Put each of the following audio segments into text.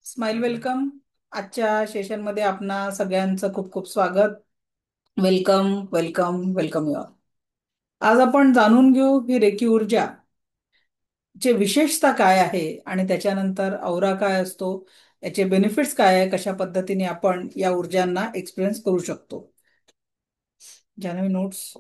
Smile welcome. आजच्या सेशनमध्ये आपणा सगळ्यांचं खूप खूप स्वागत. Welcome welcome welcome you. आज आपण जाणून घेऊ ही रेकी ऊर्जा ची विशेषता काय आहे आणि त्याच्यानंतर औरा काय असतो, याचे बेनिफिट्स काय आहे, कशा पद्धतीने आपण या ऊर्जांना एक्सपिरियन्स करू शकतो. जान्हवी नोट्स.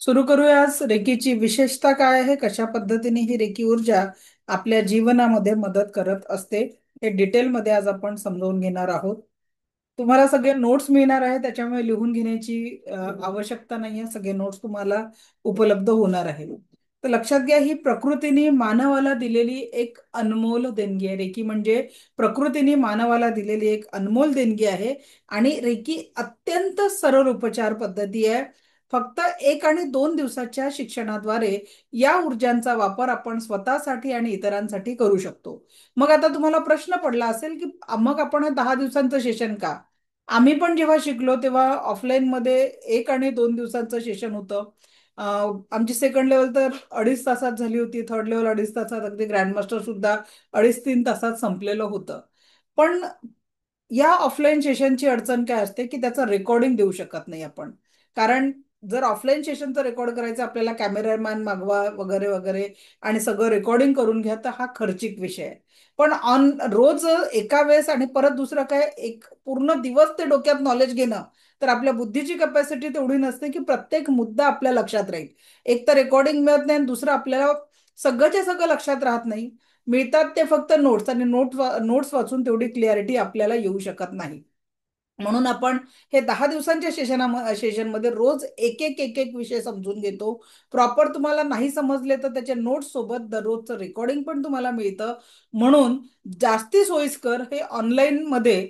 सुरू करूया. आज रेकीची विशेषता काय आहे, कशा पद्धतीने ही रेकी ऊर्जा आपल्या जीवनामध्ये मदत करत असते, हे डिटेलमध्ये आज आपण समजावून घेणार आहोत. तुम्हाला सगळे नोट्स मिळणार आहे, त्याच्यामुळे लिहून घेण्याची आवश्यकता नाहीये. सगळे नोट्स तुम्हाला उपलब्ध होणार आहे. तर लक्षात घ्या, ही प्रकृतीने मानवाला दिलेली एक अनमोल देणगी आहे. रेकी म्हणजे प्रकृतीने मानवाला दिलेली एक अनमोल देणगी आहे. आणि रेकी अत्यंत सरळ उपचार पद्धती आहे. फक्त 1 आणि 2 दिवसाच्या शिक्षणाद्वारे या ऊर्जांचा वापर आपण स्वतःसाठी आणि इतरांसाठी करू शकतो. मग आता तुम्हाला प्रश्न पडला असेल की मग आपण हे 10 दिवसांचं सेशन का? आम्ही पण जेव्हा शिकलो तेव्हा ऑफलाईन मध्ये 1 आणि 2 दिवसांचं सेशन होतं. आमची सेकंड लेवल तर 2.5 तासात झाली होती, थर्ड लेवल 2.5 तासात, अगदी ग्रँडमास्टर सुद्धा 2.5-3 तासात संपलेलं होतं. पण या ऑफलाईन सेशनची अडचण काय असते की त्याचं रेकॉर्डिंग देऊ शकत नाही आपण. कारण जर ऑफलाईन सेशनचं रेकॉर्ड करायचं, आपल्याला कॅमेरामॅन मागवा वगैरे वगैरे आणि सगळं रेकॉर्डिंग करून घ्या, तर हा खर्चिक विषय आहे. पण ऑन रोज एका वेळेस आणि परत दुसरं काय, एक पूर्ण दिवस ते डोक्यात नॉलेज घेणं, तर आपल्या बुद्धीची कपॅसिटी तेवढी नसते की प्रत्येक मुद्दा आपल्या लक्षात राहील. एक तर रेकॉर्डिंग मिळत नाही आणि दुसरं आपल्याला सगळंच्या सगळं लक्षात राहत नाही. मिळतात ते फक्त नोट्स, आणि नोट्स वाचून तेवढी क्लिअरिटी आपल्याला येऊ शकत नाही. म्हणून आपण हे 10 दिवसांच्या सेशनमध्ये रोज एक एक एक एक विषय समजून घेतो. प्रॉपर तुम्हाला नाही समजले तर त्याच्या नोट्स सोबत दररोजचं रेकॉर्डिंग पण तुम्हाला मिळतं. म्हणून जास्ती सोयीस्कर हे ऑनलाईन मध्ये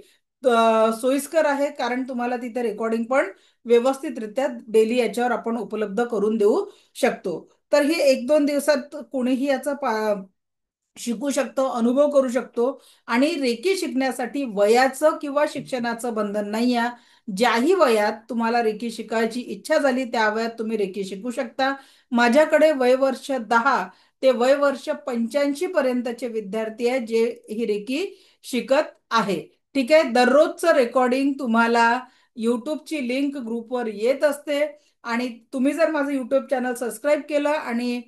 सोयीस्कर आहे, कारण तुम्हाला तिथे रेकॉर्डिंग पण व्यवस्थितरित्या डेली याच्यावर आपण उपलब्ध करून देऊ शकतो. तर हे 1-2 दिवसात कोणीही याचा शिकू शकतो, अनुभव करू शकतो. आणि रेकी शिकण्यासाठी वयाचं किंवा शिक्षणाचं बंधन नाही आहे. ज्याही वयात तुम्हाला रेकी शिकायची इच्छा झाली त्या वयात तुम्ही रेकी शिकू शकता. माझ्याकडे वयवर्ष 10 ते वयवर्ष 85 पर्यंतचे विद्यार्थी आहेत जे ही रेकी शिकत आहे. ठीक आहे. दररोजचं रेकॉर्डिंग तुम्हाला युट्यूबची लिंक ग्रुपवर येत असते. आणि तुम्ही जर माझं युट्यूब चॅनल सबस्क्राईब केलं आणि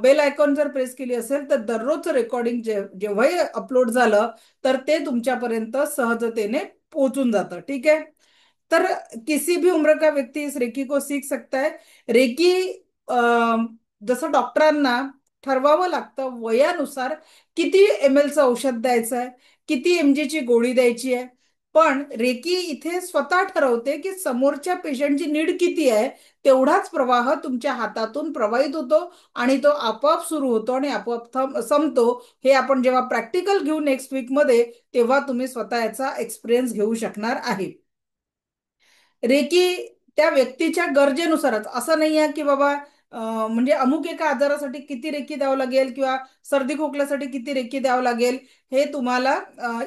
बेल आयकॉन जर प्रेस केली असेल तर दररोजचं रेकॉर्डिंग जेव्हाही अपलोड झालं तर ते तुमच्यापर्यंत सहजतेने पोहोचून जातं. ठीक है. तर किसी भी उम्र का व्यक्ति इस रेकी को सीख सकता है. रेकी जसं डॉक्टरांना ठरवावं लागतं वयानुसार किती ml चं औषध द्यायचं आहे, किती mg ची गोळी द्यायची आहे. पण रेकी इथे स्वतः ठरवते की समोरच्या पेशंटची नीड किती आहे, तेवढाच प्रवाह तुमच्या हातातून प्रवाहित होतो आणि तो आपोआप सुरू होतो आणि आपोआप संपतो. हे आपण जेव्हा प्रॅक्टिकल घेऊ नेक्स्ट वीक मध्ये, तेव्हा तुम्ही स्वतः याचा एक्सपिरियन्स घेऊ शकणार आहे. रेकी त्या व्यक्तीच्या गरजेनुसारच, असं नाही आहे की बाबा म्हणजे अमुक एका आजारासाठी किती रेकी द्यावं लागेल किंवा सर्दी खोकल्यासाठी किती रेकी द्यावं लागेल, हे तुम्हाला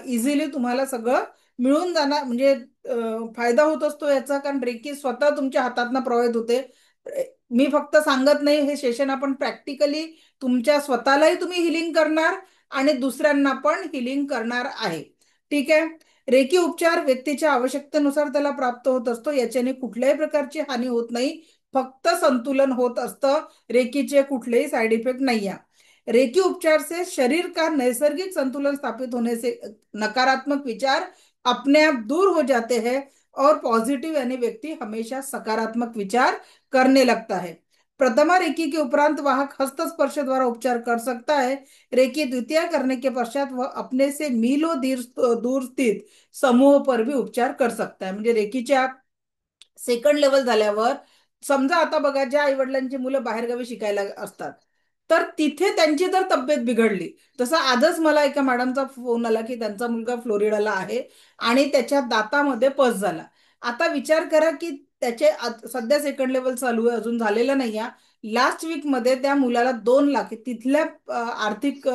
इझिली तुम्हाला सगळं मिळून जाणार. म्हणजे फायदा होत असतो याचा, कारण रेकी स्वतः तुमच्या हातातनं प्रवाहित होते. मी फक्त सांगत नाही, हे सेशन आपण प्रॅक्टिकली तुमच्या स्वतःलाही तुम्ही हिलिंग करणार आणि दुसऱ्यांना पण हिलिंग करणार आहे. ठीक आहे. रेकी उपचार व्यक्तीच्या आवश्यकतेनुसार त्याला प्राप्त होत असतो. याच्याने कुठल्याही प्रकारची हानी होत नाही, फक्त संतुलन होत असतं. रेकीचे कुठलेही साइड इफेक्ट नाही आहे. रेकी उपचार से शरीर का नैसर्गिक संतुलन स्थापित होने से नकारात्मक विचार अपने आप दूर हो जाते हैं और पॉजिटिव यानी व्यक्ति हमेशा सकारात्मक विचार करने लगता है. प्रथमा रेकी के उपरांत वाहक हस्तस्पर्श द्वारा उपचार कर सकता है. रेकी द्वितीय करने के पश्चात वह अपने से मीलों दूर स्थित समूह पर भी उपचार कर सकता है. म्हणजे रेकीच्या सेकंड लेवल झाल्यावर, समजा आता बघा, ज्या आई वडिलांची मुलं बाहेरगावी शिकायला असतात, तर तिथे त्यांची जर तब्येत बिघडली, जसं आजच मला एका मॅडमचा फोन आला की त्यांचा मुलगा फ्लोरिडाला आहे आणि त्याच्या दातामध्ये पस झाला. आता विचार करा की त्याचे सध्या सेकंड लेवल चालू आहे, अजून झालेलं नाही आहे. लास्ट वीक मध्ये त्या मुलाला 2 लाख तिथल्या आर्थिक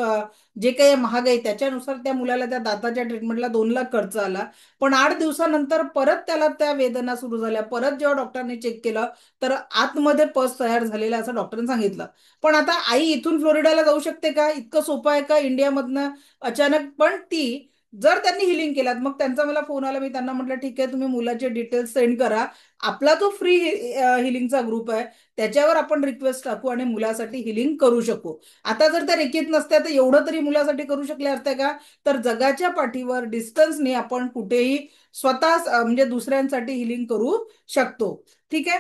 जे काही महागाई त्याच्यानुसार त्या मुलाला त्या दाताच्या ट्रीटमेंटला 2 लाख खर्च आला. पण 8 दिवसानंतर परत त्याला त्या वेदना सुरू झाल्या. परत जेव्हा डॉक्टरने चेक केलं तर आतमध्ये पस तयार झालेला असं डॉक्टरने सांगितलं. पण आता आई इथून फ्लोरिडाला जाऊ शकते का? इतकं सोपं आहे का इंडियामधनं अचानक? पण ती जर त्यांनी हिलिंग केलात, मग त्यांचा मला फोन आला, मी त्यांना म्हटलं ठीक आहे, तुम्ही मुलाचे डिटेल्स सेंड करा. आपला जो फ्री हिलिंगचा ग्रुप आहे त्याच्यावर आपण रिक्वेस्ट टाकू आणि मुलासाठी हिलिंग करू शकू. आता जर त्या रेकीत नसत्या तर एवढं तरी मुलासाठी करू शकले असते का? तर जगाच्या पाठीवर डिस्टन्सने आपण कुठेही स्वतः म्हणजे दुसऱ्यांसाठी हिलिंग करू शकतो. ठीक आहे.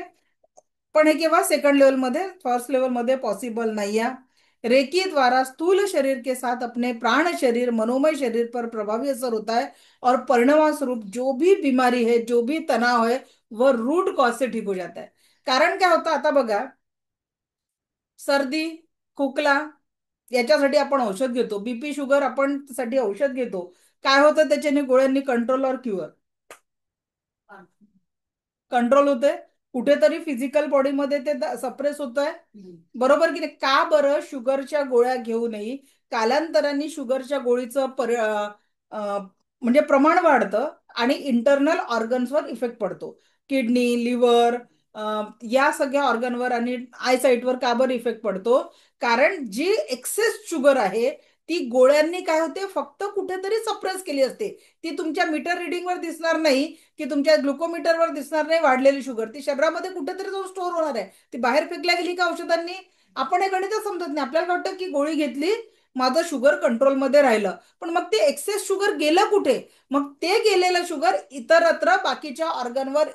पण हे केव्हा? सेकंड लेवल मध्ये, फर्स्ट लेवल मध्ये पॉसिबल नहीं है। रेकी द्वारा स्थूल शरीर के साथ अपने प्राण शरीर मनोमय शरीर पर प्रभावी असर होता है और परिणाम स्वरूप जो भी बीमारी है, जो भी तनाव है, वह रूट कॉज से ठीक हो जाता है. कारण काय होतं आता बघा, सर्दी, खोकला याच्यासाठी आपण औषध घेतो, बीपी शुगर आपण साठी औषध घेतो. काय होतं त्याच्याने? गोळ्यांनी कंट्रोल और क्युअर कंट्रोल होते, कुठेतरी फिजिकल बॉडीमध्ये ते सप्रेस होत आहे. बरोबर की नाही? का बरं? शुगरच्या गोळ्या घेऊनही कालांतराने शुगरच्या गोळीचं म्हणजे प्रमाण वाढतं आणि इंटरनल ऑर्गन्सवर इफेक्ट पडतो. किडनी, लिव्हर, या सगळ्या ऑर्गनवर आणि आयसाईटवर का बरं इफेक्ट पडतो? कारण जी एक्सेस शुगर आहे ती गोळ्यांनी काय होते, फक्त कुठेतरी सप्रेस केली असते. ती तुमच्या मीटर रिडिंगवर दिसणार नाही, की तुमच्या ग्लुकोमीटरवर दिसणार नाही वाढलेली शुगर. ती शरीरामध्ये कुठेतरी जाऊन स्टोअर होणार आहे. ती बाहेर फेकल्या गेली का औषधांनी? आपण हे गणितच समजत नाही. आपल्याला वाटतं की गोळी घेतली, माझं शुगर कंट्रोलमध्ये राहिलं. पण मग ते एक्सेस शुगर गेलं कुठे? मग ते गेलेलं शुगर इतरत्र बाकीच्या ऑर्गनवर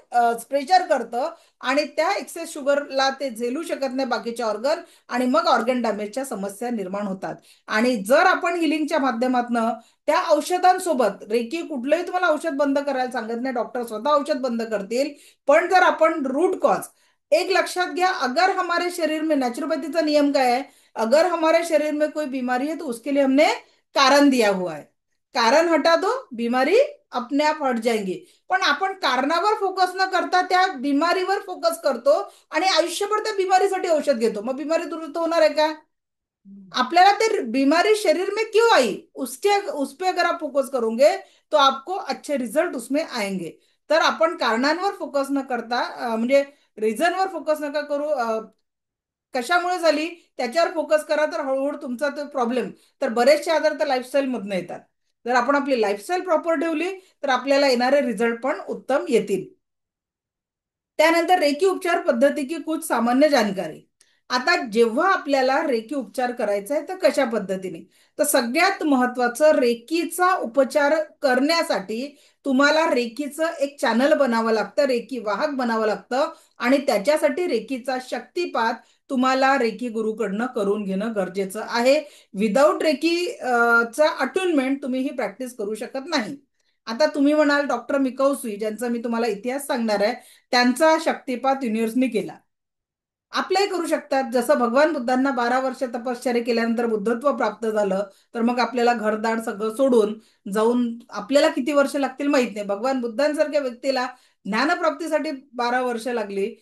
प्रेशर करतं आणि त्या एक्सेस शुगरला ते झेलू शकत नाही बाकीचे ऑर्गन, आणि मग ऑर्गन डॅमेजच्या समस्या निर्माण होतात. आणि जर आपण हिलिंगच्या माध्यमातून त्या औषधांसोबत, रेकी कुठलंही तुम्हाला औषध बंद करायला सांगत नाही, डॉक्टर स्वतः औषध बंद करतील. पण जर आपण रूट कॉज एक लक्षात घ्या, अगर हमारे शरीर में, नेचुरोपैथीचा नियम काय आहे, अगर हमारे शरीर में कोई बीमारी है तो उसके लिए हमने कारण दिया हुआ है. कारण हटा दो, बीमारी अपने आप हट जाएंगी. पण आपण कारणावर फोकस न करता त्या बिमारीवर फोकस करतो आणि आयुष्यभर त्या बिमारीसाठी औषध घेतो. मग बिमारी दुरुस्त होणार आहे का? आपल्याला ते बीमारी शरीर में क्यों आई, उसके उस पे अगर आप फोकस करोगे तो आपको अच्छे रिझल्ट उसमें आएंगे. तर आपण कारणांवर फोकस न करता म्हणजे रिझनवर फोकस नका करू. कशामुळे झाली त्याच्यावर फोकस करा, तर हळूहळू तुमचा तो प्रॉब्लेम, तर बरेचसे आजार तर लाईफस्टाईल मधून येतात. जर आपण आपली लाईफस्टाईल प्रॉपर ठेवली तर आपल्याला येणारे रिझल्ट पण उत्तम येतील. त्यानंतर रेकी उपचार पद्धती की कुछ सामान्य जानकारी. आता जेव्हा आपल्याला रेकी उपचार करायचा आहे तर कशा पद्धतीने? तर सगळ्यात महत्वाचं, रेकीचा उपचार करण्यासाठी तुम्हाला रेकीचं एक चॅनल बनावं लागतं, रेकी वाहक बनावं लागतं. आणि त्याच्यासाठी रेकीचा शक्तिपात तुम्हाला रेकी गुरुकडनं करून घेणं गरजेचं आहे. विदाऊट रेकी चा अटुनमेंट तुम्ही ही प्रॅक्टिस करू शकत नाही. आता तुम्ही म्हणाल डॉक्टर मिकौसी, ज्यांचा मी तुम्हाला इतिहास सांगणार आहे, त्यांचा शक्तिपात युनिव्हर्सनी केला. आपल्याही करू शकतात. जसं भगवान बुद्धांना 12 वर्ष तपश्चर्या केल्यानंतर बुद्धत्व प्राप्त झालं, तर मग आपल्याला घरदार सगळं सोडून जाऊन आपल्याला किती वर्ष लागतील माहित नाही. भगवान बुद्धांसारख्या व्यक्तीला ज्ञानप्राप्तीसाठी 12 वर्ष लागली.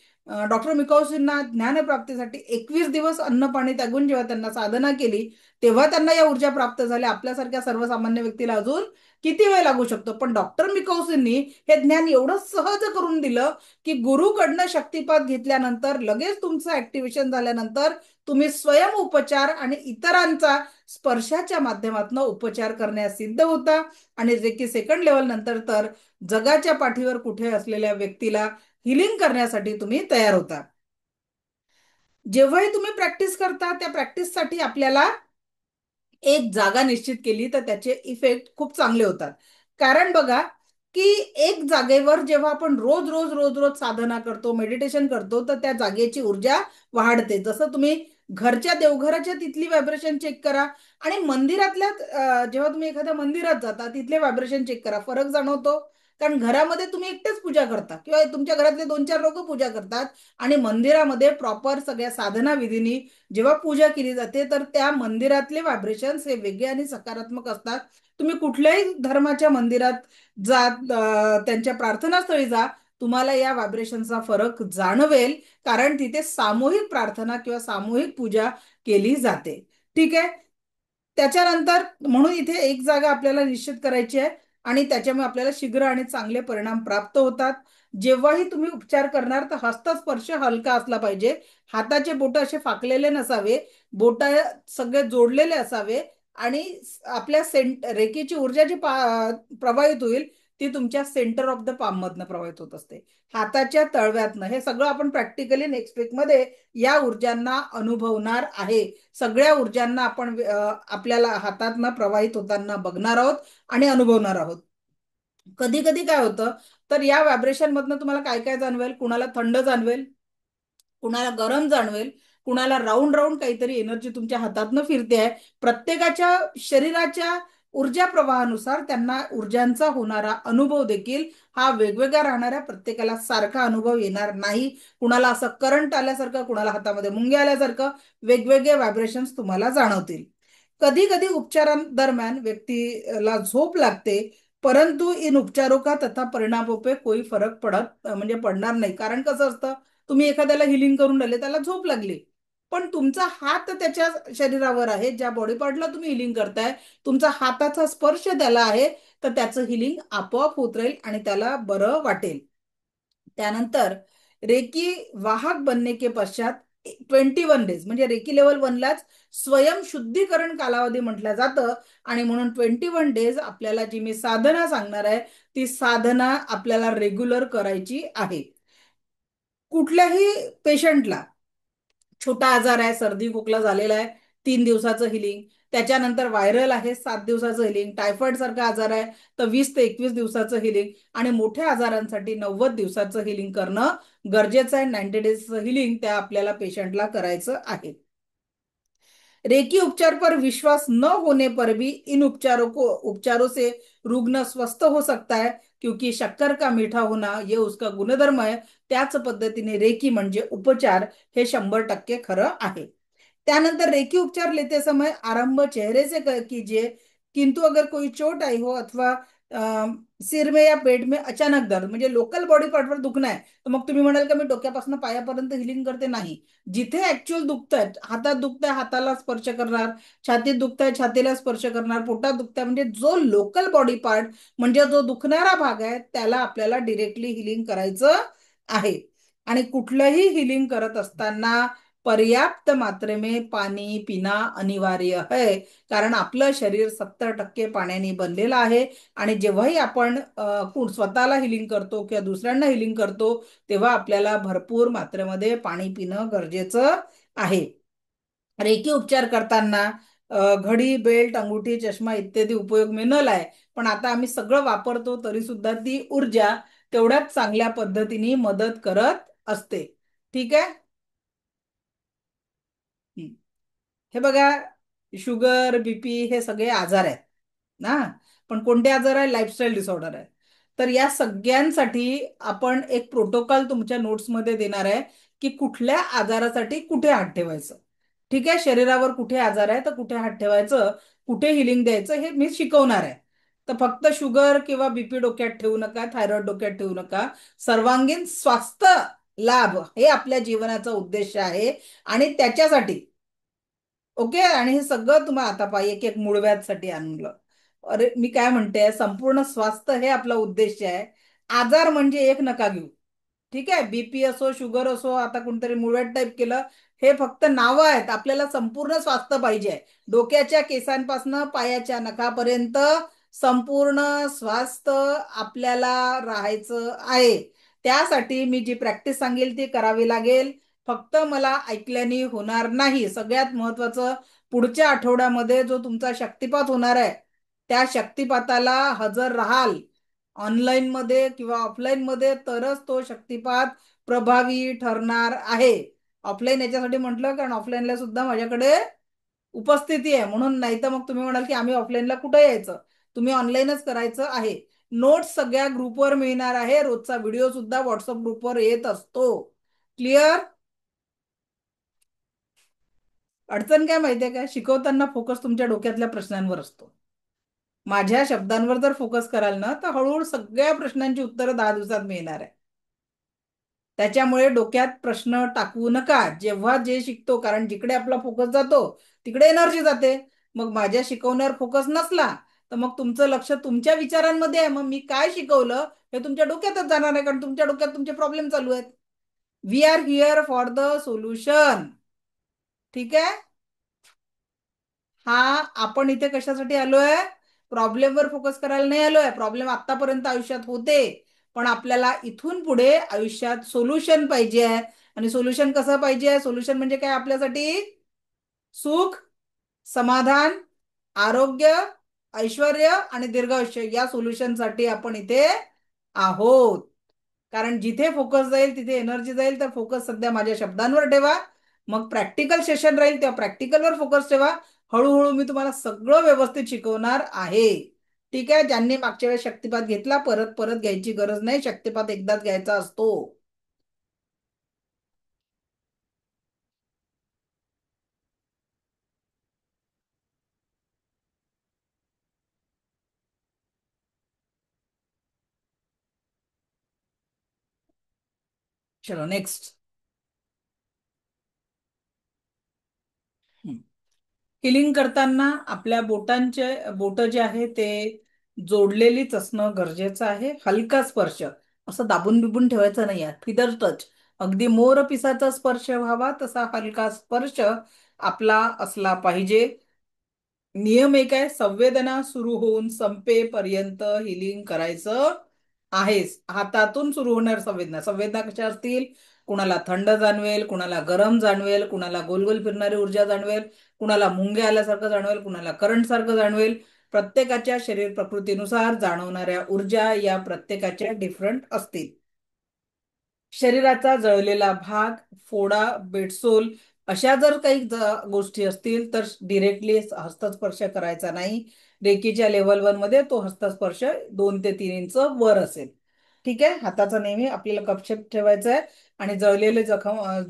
डॉक्टर मिकौसींना ज्ञानप्राप्तीसाठी 21 दिवस अन्न पाणी त्यागून जेव्हा त्यांना साधना केली, तेव्हा त्यांना या ऊर्जा प्राप्त झाल्या. आपल्यासारख्या सर्वसामान्य व्यक्तीला अजून किती वेळ लागू शकतो? पण डॉक्टर मिकौसींनी हे ज्ञान एवढं सहज करून दिलं की गुरुकडनं शक्तिपात घेतल्यानंतर लगेच तुमचं ऍक्टिव्हेशन झाल्यानंतर तुम्ही स्वयं उपचार आणि इतरांचा स्पर्शाच्या माध्यमातून उपचार करण्यास सिद्ध होता. आणि जे की सेकंड लेवल नंतर तर जगाच्या पाठीवर कुठे असलेल्या व्यक्तीला हिलिंग करण्यासाठी तुम्ही तयार होता. जेव्हाही तुम्ही प्रॅक्टिस करता त्या प्रॅक्टिससाठी आपल्याला एक जागा निश्चित केली तर त्याचे इफेक्ट खूप चांगले होतात. कारण बघा की एक जागेवर जेव्हा आपण रोज रोज रोज रोज साधना करतो, मेडिटेशन करतो, तर त्या जागेची ऊर्जा वाढते. जसं तुम्ही घरच्या देवघराच्या तिथली व्हायब्रेशन चेक करा आणि मंदिरातल्या जेव्हा तुम्ही एखाद्या मंदिरात जाता तिथले व्हायब्रेशन चेक करा, फरक जाणवतो. कारण घरामध्ये तुम्ही एकटेच पूजा करता किंवा तुमच्या घरातले दोन चार लोक पूजा करतात, आणि मंदिरामध्ये प्रॉपर सगळ्या साधना विधीनी जेव्हा पूजा केली जाते तर त्या मंदिरातले व्हायब्रेशन्स हे वेगळे आणि सकारात्मक असतात. तुम्ही कुठल्याही धर्माच्या मंदिरात जा, त्यांच्या प्रार्थनास्थळी जा, तुम्हाला या व्हायब्रेशनचा फरक जाणवेल, कारण तिथे सामूहिक प्रार्थना किंवा सामूहिक पूजा केली जाते. ठीक आहे. त्याच्यानंतर म्हणून इथे एक जागा आपल्याला निश्चित करायची आहे, आणि त्याच्यामुळे आपल्याला शीघ्र आणि चांगले परिणाम प्राप्त होतात. जेव्हाही तुम्ही उपचार करणार तर हस्तस्पर्श हलका असला पाहिजे. हाताचे बोट असे फाकलेले नसावे, बोट सगळे जोडलेले असावे, आणि आपल्या रेकीची ऊर्जा जी प्रवाहित होईल ती तुमच्या सेंटर ऑफ द पाम मधनं प्रवाहित होत असते, हाताच्या तळव्यातनं. हे सगळं आपण प्रॅक्टिकली नेक्स्ट वीक मध्ये या ऊर्जांना अनुभवणार आहे. सगळ्या ऊर्जांना आपण आपल्याला हातातनं प्रवाहित होताना बघणार आहोत आणि अनुभवणार आहोत. कधी कधी काय होतं, तर या व्हायब्रेशन मधनं तुम्हाला काय काय जाणवेल, कुणाला थंड जाणवेल, कुणाला गरम जाणवेल, कुणाला राऊंड राऊंड काहीतरी एनर्जी तुमच्या हातातनं फिरते आहे. प्रत्येकाच्या शरीराच्या ऊर्जा प्रवाहानुसार त्यांना ऊर्जांचा होणारा अनुभव देखील हा वेगवेगळा राहणाऱ्या, प्रत्येकाला सारखा अनुभव येणार नाही. कुणाला असं करंट आल्यासारखं, कुणाला हातामध्ये मुंग्या आल्यासारखं वेगवेगळे व्हायब्रेशन्स तुम्हाला जाणवतील. कधी कधी उपचारांदरम्यान व्यक्तीला झोप लागते, परंतु इन उपचारों का तथा परिणामों पे कोई फरक म्हणजे पडणार नाही. कारण कसं असतं, तुम्ही एखाद्याला हिलिंग करून राहिले, त्याला झोप लागली, पण तुमचा हात त्याच्या शरीरावर आहे, ज्या बॉडी पार्टला तुम्ही हिलिंग करताय तुमचा हाताचा स्पर्श त्याला आहे, तर त्याचं हिलिंग आपोआप होत राहील आणि त्याला बरं वाटेल. त्यानंतर रेकी वाहक बनने के पश्चात 21 डेज, म्हणजे रेकी लेवल 1लाच स्वयं शुद्धीकरण कालावधी म्हटलं जातं. आणि म्हणून 21 डेज आपल्याला जी मी साधना सांगणार आहे ती साधना आपल्याला रेग्युलर करायची आहे. कुठल्याही पेशंटला छोटा आजार आहे, सर्दी खोकला झालेला आहे, 3 दिवसाचं हिलिंग, त्याच्यानंतर व्हायरल आहे 7 दिवसाचं हिलिंग, टायफॉइड सारखा आजार आहे तर 20 ते 21 दिवसाचं हिलिंग, आणि मोठ्या आजारांसाठी 90 दिवसाचं हिलिंग करणं गरजेचं आहे. 90 डेजचं हिलिंग त्या आपल्याला पेशंटला करायचं आहे. रेकी उपचार पर विश्वास न होने पर भी इन उपचारों से रुग्ण स्वस्थ हो सकता है, क्योंकि शक्कर का मीठा होना ये उसका गुणधर्म आहे. त्याच पद्धतीने रेकी म्हणजे उपचार हे 100% खरं आहे. त्यानंतर रेकी उपचार लेते समय आरंभ चेहरे से कीजिए, किंतु अगर कोई चोट आई हो अथवा सिर में या पेट में अचानक दर्द, म्हणजे लोकल बॉडी पार्टवर दुखणं आहे, तर मग तुम्ही म्हणाल का मी डोक्यापासून पायापर्यंत हिलिंग करते, नाही. जिथे ऍक्च्युअल दुखतंय, हातात दुखतंय हाताला स्पर्श करणार, छातीत दुखतंय छातीला स्पर्श करणार, पोटात दुखतंय म्हणजे जो लोकल बॉडी पार्ट म्हणजे जो दुखणारा भाग आहे त्याला आपल्याला डिरेक्टली हिलिंग करायचं आहे. आणि कुठलंही हिलिंग करत असताना पर्याप्त मात्रे में पाणी पिना अनिवार्य है, कारण आपलं शरीर 70% पाण्याने बनलेलं आहे. आणि जेव्हाही आपण स्वतःला हिलिंग करतो किंवा दुसऱ्यांना हिलिंग करतो तेव्हा आपल्याला भरपूर मात्रेमध्ये पाणी पिणं गरजेचं आहे. रेकी उपचार करताना घडी, बेल्ट, अंगुठी, चष्मा इत्यादी उपयोग में न लाय, पण आता आम्ही सगळं वापरतो तरी सुद्धा ती ऊर्जा तेवढ्याच चांगल्या पद्धतीने मदत करत असते. ठीक आहे. हं. हे बघा, शुगर, बीपी हे सगळे आजार आहेत ना, पण कोणते आजार आहे, लाईफस्टाईल डिसऑर्डर आहे. तर या सगळ्यांसाठी आपण एक प्रोटोकॉल तुमच्या नोट्समध्ये देणार आहे की कुठल्या आजारासाठी कुठे हात ठेवायचं. ठीक आहे, शरीरावर कुठे आजार आहे तर कुठे हात ठेवायचं, कुठे हिलिंग द्यायचं हे मी शिकवणार आहे. तर फक्त शुगर किंवा बीपी डोक्यात ठेवू नका, थायरॉइड डोक्यात ठेवू नका. सर्वांगीण स्वास्थ्य लाभ हे आपल्या जीवनाचा उद्देश आहे, आणि त्याच्यासाठी ओके. आणि हे सगळं तुम्हाला आता पाहिजे एक एक मूळव्याधसाठी आणलं. अरे मी काय म्हणते, संपूर्ण स्वास्थ्य हे आपला उद्देश आहे. आजार म्हणजे एक नका घेऊ. ठीक आहे, बीपी असो, शुगर असो, आता कोणतरी मूळव्याध टाईप केलं, हे फक्त नावं आहेत. आपल्याला संपूर्ण स्वास्थ्य पाहिजे. डोक्याच्या केसांपासून पायाच्या नखापर्यंत संपूर्ण स्वास्थ्य आपल्याला राहायचं आहे. त्यासाठी मी जी प्रॅक्टिस सांगेल ती करावी लागेल. फक्त मला ऐकल्याने होणार नाही. सगळ्यात महत्वाचं, पुढच्या आठवड्यामध्ये जो तुमचा शक्तिपात होणार आहे त्या शक्तिपाताला हजर राहाल, ऑनलाईन मध्ये किंवा ऑफलाईन मध्ये, तरच तो शक्तिपात प्रभावी ठरणार आहे. ऑफलाईन याच्यासाठी म्हटलं कारण ऑफलाईनला सुद्धा माझ्याकडे उपस्थिती आहे म्हणून, नाही तर मग तुम्ही म्हणाल की आम्ही ऑफलाईनला कुठे यायचं, तुम्ही ऑनलाईनच करायचं आहे. नोट्स सगळ्या ग्रुपवर मिळणार आहे, रोजचा व्हिडिओ सुद्धा व्हॉट्सअप ग्रुपवर येत असतो. क्लिअर? अडचण काय माहितीये का, शिकवताना फोकस तुमच्या डोक्यातल्या प्रश्नांवर असतो. माझ्या शब्दांवर जर फोकस कराल ना तर हळूहळू सगळ्या प्रश्नांची उत्तरं 10 दिवसात मिळणार आहे. त्याच्यामुळे डोक्यात प्रश्न टाकवू नका जेव्हा जे शिकतो, कारण जिकडे आपला फोकस जातो तिकडे एनर्जी जाते. मग माझ्या शिकवण्यावर फोकस नसला तर मग तुमचं लक्ष तुमच्या विचारांमध्ये आहे, मग मी काय शिकवलं हे तुमच्या डोक्यातच जाणार आहे, कारण तुमच्या डोक्यात तुमचे प्रॉब्लेम चालू आहेत. We are here for the solution. ठीक आहे. हा, आपण इथे कशासाठी आलोय? प्रॉब्लेमवर फोकस करायला नाही आलोय. प्रॉब्लेम आतापर्यंत आयुष्यात होते, पण आपल्याला इथून पुढे आयुष्यात सोल्युशन पाहिजे आहे. आणि सोल्युशन कसं पाहिजे? सोल्युशन म्हणजे काय आपल्यासाठी? सुख, समाधान, आरोग्य, ऐश्वर आणि दीर्घायुष्य या सोल्युशनसाठी आपण इथे आहोत. कारण जिथे फोकस जाईल तिथे एनर्जी जाईल, तर फोकस सध्या माझ्या शब्दांवर ठेवा. मग प्रॅक्टिकल सेशन राहील तेव्हा प्रॅक्टिकलवर फोकस ठेवा. हळूहळू मी तुम्हाला सगळं व्यवस्थित शिकवणार आहे. ठीक आहे. ज्यांनी मागच्या वेळेस शक्तिपात घेतला, परत परत घ्यायची गरज नाही, शक्तिपात एकदाच घ्यायचा असतो. चलो नेक्स्ट. हिलिंग करताना आपल्या बोट जे आहे ते जोडलेलीच असणं गरजेचं आहे. हलका स्पर्श, असं दाबून बिबून ठेवायचं नाही आहे. फिदर टच, अगदी मोर पिसाचा स्पर्श व्हावा तसा हलका स्पर्श आपला असला पाहिजे. नियम एक आहे, संवेदना सुरू होऊन संपेपर्यंत हिलिंग करायचं आहेस. हातातून सुरू होणार संवेदना. संवेदना कशा असतील? कुणाला थंड जाणवेल, कुणाला गरम जाणवेल, कुणाला गोलगोल फिरणारी ऊर्जा जाणवेल, कुणाला मुंगे आल्यासारखं जाणवेल, कुणाला करंट सारखं जाणवेल. प्रत्येकाच्या शरीर प्रकृतीनुसार जाणवणाऱ्या ऊर्जा या प्रत्येकाच्या डिफरंट असतील. शरीराचा जळलेला भाग, फोडा, बेडसोल अशा जर काही गोष्टी असतील तर डिरेक्टली हस्तस्पर्श करायचा नाही. रेकीच्या लेवल 1 मध्ये तो हस्तस्पर्श 2 ते 3 इंच वर असेल. ठीक आहे. हाताचा नेहमी आपल्याला गपचेप ठेवायचा आहे. आणि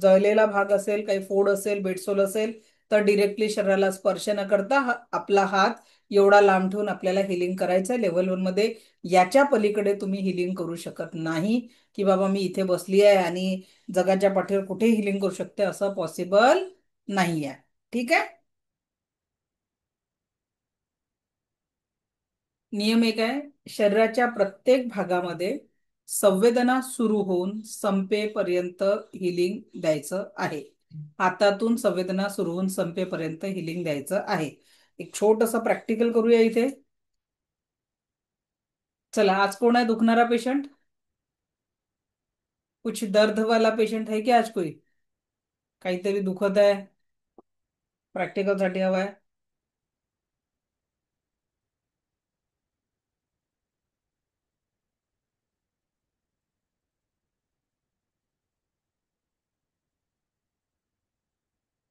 जळलेला भाग असेल, काही फोड असेल, बेडसोल असेल तर डिरेक्टली शरीराला स्पर्श न करता आपला हात एवढा लांब ठेवून आपल्याला हिलिंग करायचं आहे लेवल 1 मध्ये. याच्या पलीकडे तुम्ही हिलिंग करू शकत नाही की बाबा मी इथे बसली आहे आणि जगाच्या पाठीवर कुठे हिलिंग करू शकते, असं पॉसिबल नाही आहे. ठीक आहे. नियम एक आहे, शरीराच्या प्रत्येक भागामध्ये संवेदना सुरू होऊन संपेपर्यंत हिलिंग द्यायचं आहे. हातातून संवेदना सुरू होऊन संपेपर्यंत हिलिंग द्यायचं आहे. एक छोटस प्रॅक्टिकल करूया इथे. चला, आज कोण आहे दुखणारा पेशंट? कुछ दर्द वाला पेशंट है क्या आज कोई? काहीतरी दुखत आहे, प्रॅक्टिकल साठी हवाय.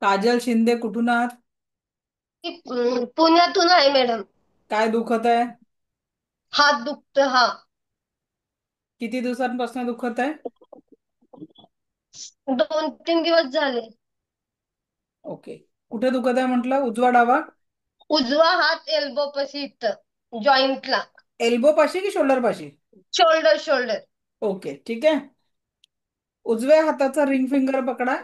काजल शिंदे, कुठून आहात? पुण्यातून आहे मॅडम. काय दुखत आहे? हात दुखतो हा. किती दिवसांपासून दुखत आहे? 2-3 दिवस झाले. ओके. कुठे दुखत आहे म्हटलं? उजवा डावा? उजवा हात एल्बो पाशी इथं जॉईंटला. एल्बो पाशी की शोल्डर पाशी? Shoulder shoulder. ओके, ठीक आहे. उजव्या हाताचा रिंग फिंगर पकडा.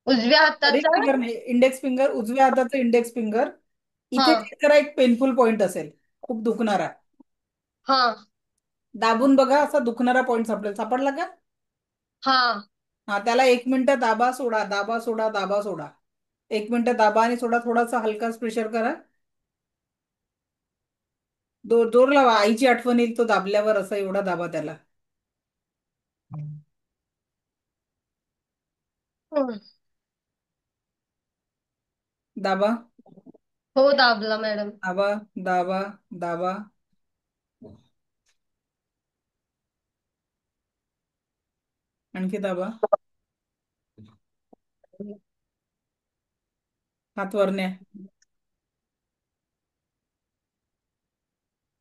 उजव्या रिंग हाताचा. फिंगर नाही, इंडेक्स फिंगर. उजव्या हाताचा इंडेक्स फिंगर हा इथे check करा, एक पेनफुल पॉइंट असेल, खूप दुखणारा. हा दाबून बघा, असा दुखणारा पॉइंट सापडला का? हा हा, त्याला 1 मिनिट दाबा सोडा, दाबा सोडा, दाबा सोडा. 1 मिनिट दाबा आणि सोडा, थोडासा हलका प्रेशर करा. जोर लावा, आईची आठवण येईल तो दाबल्यावर, असा एवढा दाबा त्याला. हम्म. दाबा, हो दाबला मॅडम. दाबा, दाबा, दाबा. आणखी दाबा. हात वर न्या.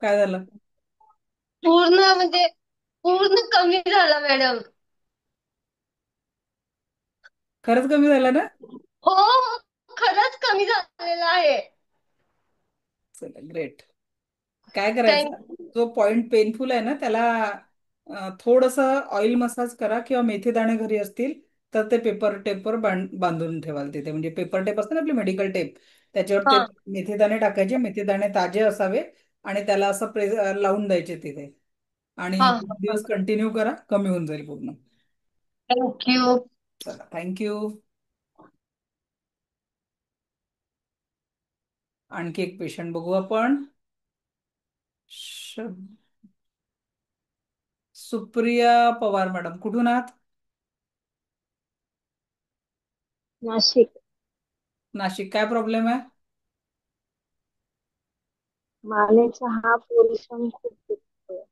काय झालं? पूर्ण म्हणजे पूर्ण कमी झाला मॅडम. खरंच कमी झालं ना? हो हो, खरंच कमी झालेला आहे. चला ग्रेट. काय करायचं, थँक जो पॉइंट पेनफुल आहे ना त्याला थोडस ऑइल मसाज करा, किंवा मेथी दाणे घरी असतील तर ते पेपर टेपवर बांधून ठेवाल तिथे. म्हणजे पेपर टेप असते ना आपली मेडिकल टेप, त्याच्यावर ते हा मेथी दाणे टाकायचे, मेथी दाणे ताजे असावे, आणि त्याला असं लावून द्यायचे तिथे. आणि हा 2 दिवस कंटिन्यू करा, कमी होऊन जाईल पूर्ण. थँक्यू. चला थँक्यू. आणखी एक पेशंट बघू आपण. श- सुप्रिया पवार मॅडम, कुठून आहात? नाशिक. नाशिक. काय प्रॉब्लेम आहे? मानेचा हा पोर्शन खूप दुखतोय.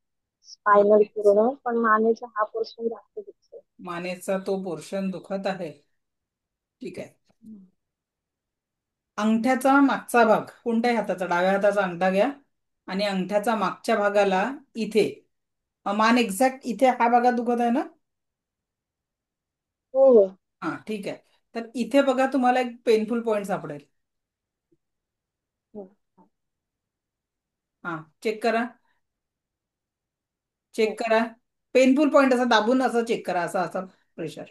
स्पायनल माने पूर्ण, पण मानेचा हा पोर्शन जास्त दुखतोय. मानेचा तो पोर्शन दुखत आहे. ठीक आहे. अंगठ्याचा मागचा भाग, कोणत्याही हाताचा, डाव्या हाताचा अंगठा घ्या, आणि अंगठ्याचा मागच्या भागाला इथे, मान एक्झॅक्ट इथे हा भागात दुखत आहे ना? हो हो हा ठीक आहे. तर इथे बघा, तुम्हाला एक पेनफुल पॉइंट सापडेल. हो हा चेक करा. चेक हो करा. पेनफुल पॉइंट असं दाबून असं चेक करा, असं असं प्रेशर.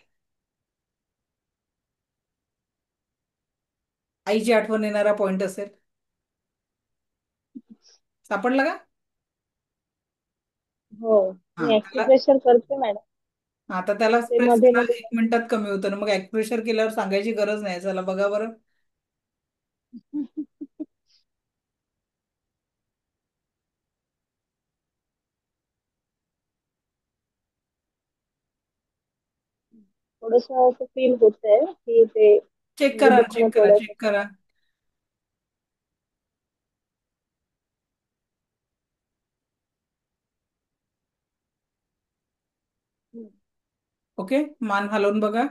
आईची आठवण येणारा पॉइंट असेल. सापडला का? हो. हा मी त्याला, ऍक्युप्रेशर करते मॅडम. हा तर त्याला ते प्रेस मध्ये करा, मध्ये 1 मिनिटात कमी होतं ना. मग ऍक्युप्रेशर केल्यावर सांगायची गरज नाही. चला बघा बरं. थोडस असं फील होतंय की ते चेक म्हणजे करा, दुखणं चेक करा, थोडस. चेक करा. ओके, मान हलवून बघा.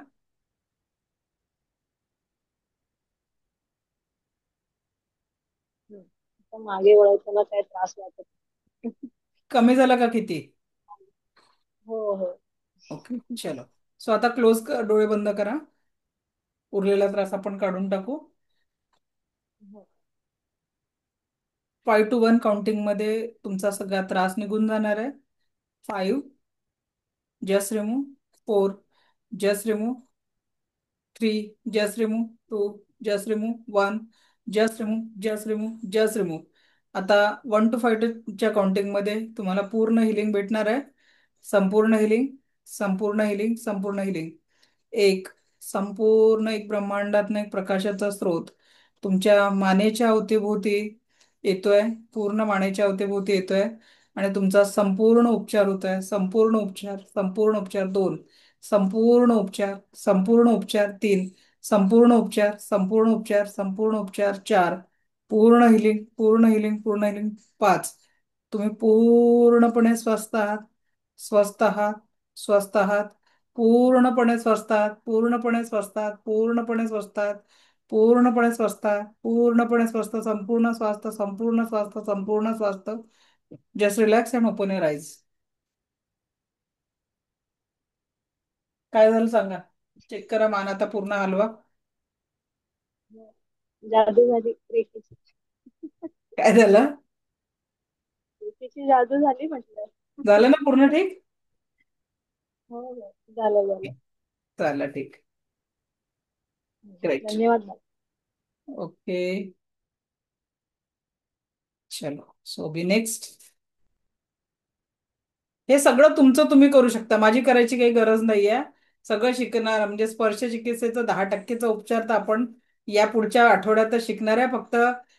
आता मागे वळताना काय त्रास वाटत नाही. कमी झाला का किती? हो हो ओके चलो. सो आता क्लोज, डोळे बंद करा. उरलेला त्रास आपण काढून टाकू. हो. 5 to 1 काउंटिंग मध्ये तुमचा सगळा त्रास निघून जाणार आहे. 5, just remove. 4, just remove. 3, just remove. 2, just remove. 1, just remove. Just remove. Just remove. आता 1 to 5 च्या काउंटिंग मध्ये तुम्हाला पूर्ण हिलिंग भेटणार आहे. संपूर्ण हिलिंग, संपूर्ण हिलिंग, संपूर्ण हिलिंग. एक, संपूर्ण एक ब्रह्मांडातनं एक प्रकाशाचा स्रोत तुमच्या मानेच्या अवतीभोवती येतोय. पूर्ण मानेच्या अवतीभोवती येतोय, आणि तुमचा संपूर्ण उपचार होत आहे. संपूर्ण उपचार, संपूर्ण उपचार 2, संपूर्ण उपचार, संपूर्ण उपचार 3, संपूर्ण उपचार, संपूर्ण उपचार, संपूर्ण उपचार 4, पूर्ण हिलिंग, पूर्ण हिलिंग, पूर्ण हिलिंग 5. तुम्ही पूर्णपणे स्वस्थ आहात. स्वस्थ आहात. स्वस्थ आहात. पूर्णपणे स्वस्थ आहात. पूर्णपणे स्वस्थ आहात. पूर्णपणे स्वस्थ आहात. पूर्णपणे स्वस्थ आहात. पूर्णपणे स्वस्थ, संपूर्ण स्वास्थ्य, संपूर्ण स्वास्थ्य, संपूर्ण स्वास्थ्य. Just relax and open your eyes. काय झालं सांगा. चेक करा मान, आता पूर्ण हलवा. जादू झाली रेकीची. काय झालं? रेकीची जादू झाली म्हटलं. झालं ना पूर्ण ठीक? हो हो झालं झालं. चालेल ठीक. ग्रेट. धन्यवाद मॅडम. ओके चलो, सो बी नेक्स्ट. हे सगळं तुमचं तुम्ही करू शकता, माझी करायची काही गरज नाहीये. सगळं शिकणार म्हणजे स्पर्श चिकित्सेचं 10%चा उपचार तर आपण या पुढच्या आठवड्यातच शिकणार आहे. फक्त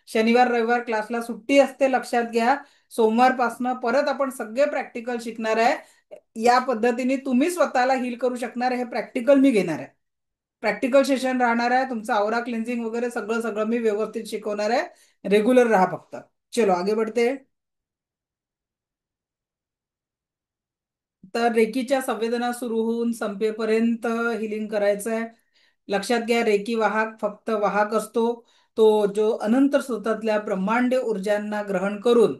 शनिवार रविवार क्लासला सुट्टी असते, लक्षात घ्या. सोमवारपासनं परत आपण सगळे प्रॅक्टिकल शिकणार आहे. या पद्धतीने तुम्ही स्वतःला हील करू शकणार आहे. हे प्रॅक्टिकल मी घेणार आहे. प्रॅक्टिकल सेशन राहणार आहे. तुमचं आवरा क्लिन्झिंग वगैरे सगळं सगळं मी व्यवस्थित शिकवणार आहे. रेग्युलर राहा फक्त. चलो आगे बढ़ते. तर रेकीच्या संवेदना सुरू होऊन संपेपर्यंत हिलिंग करायचं आहे. लक्षात घ्या, रेकी वाहक फक्त वाहक असतो. तो जो अनंत स्रोतातल्या ब्रह्मांड ऊर्जांना ग्रहण करून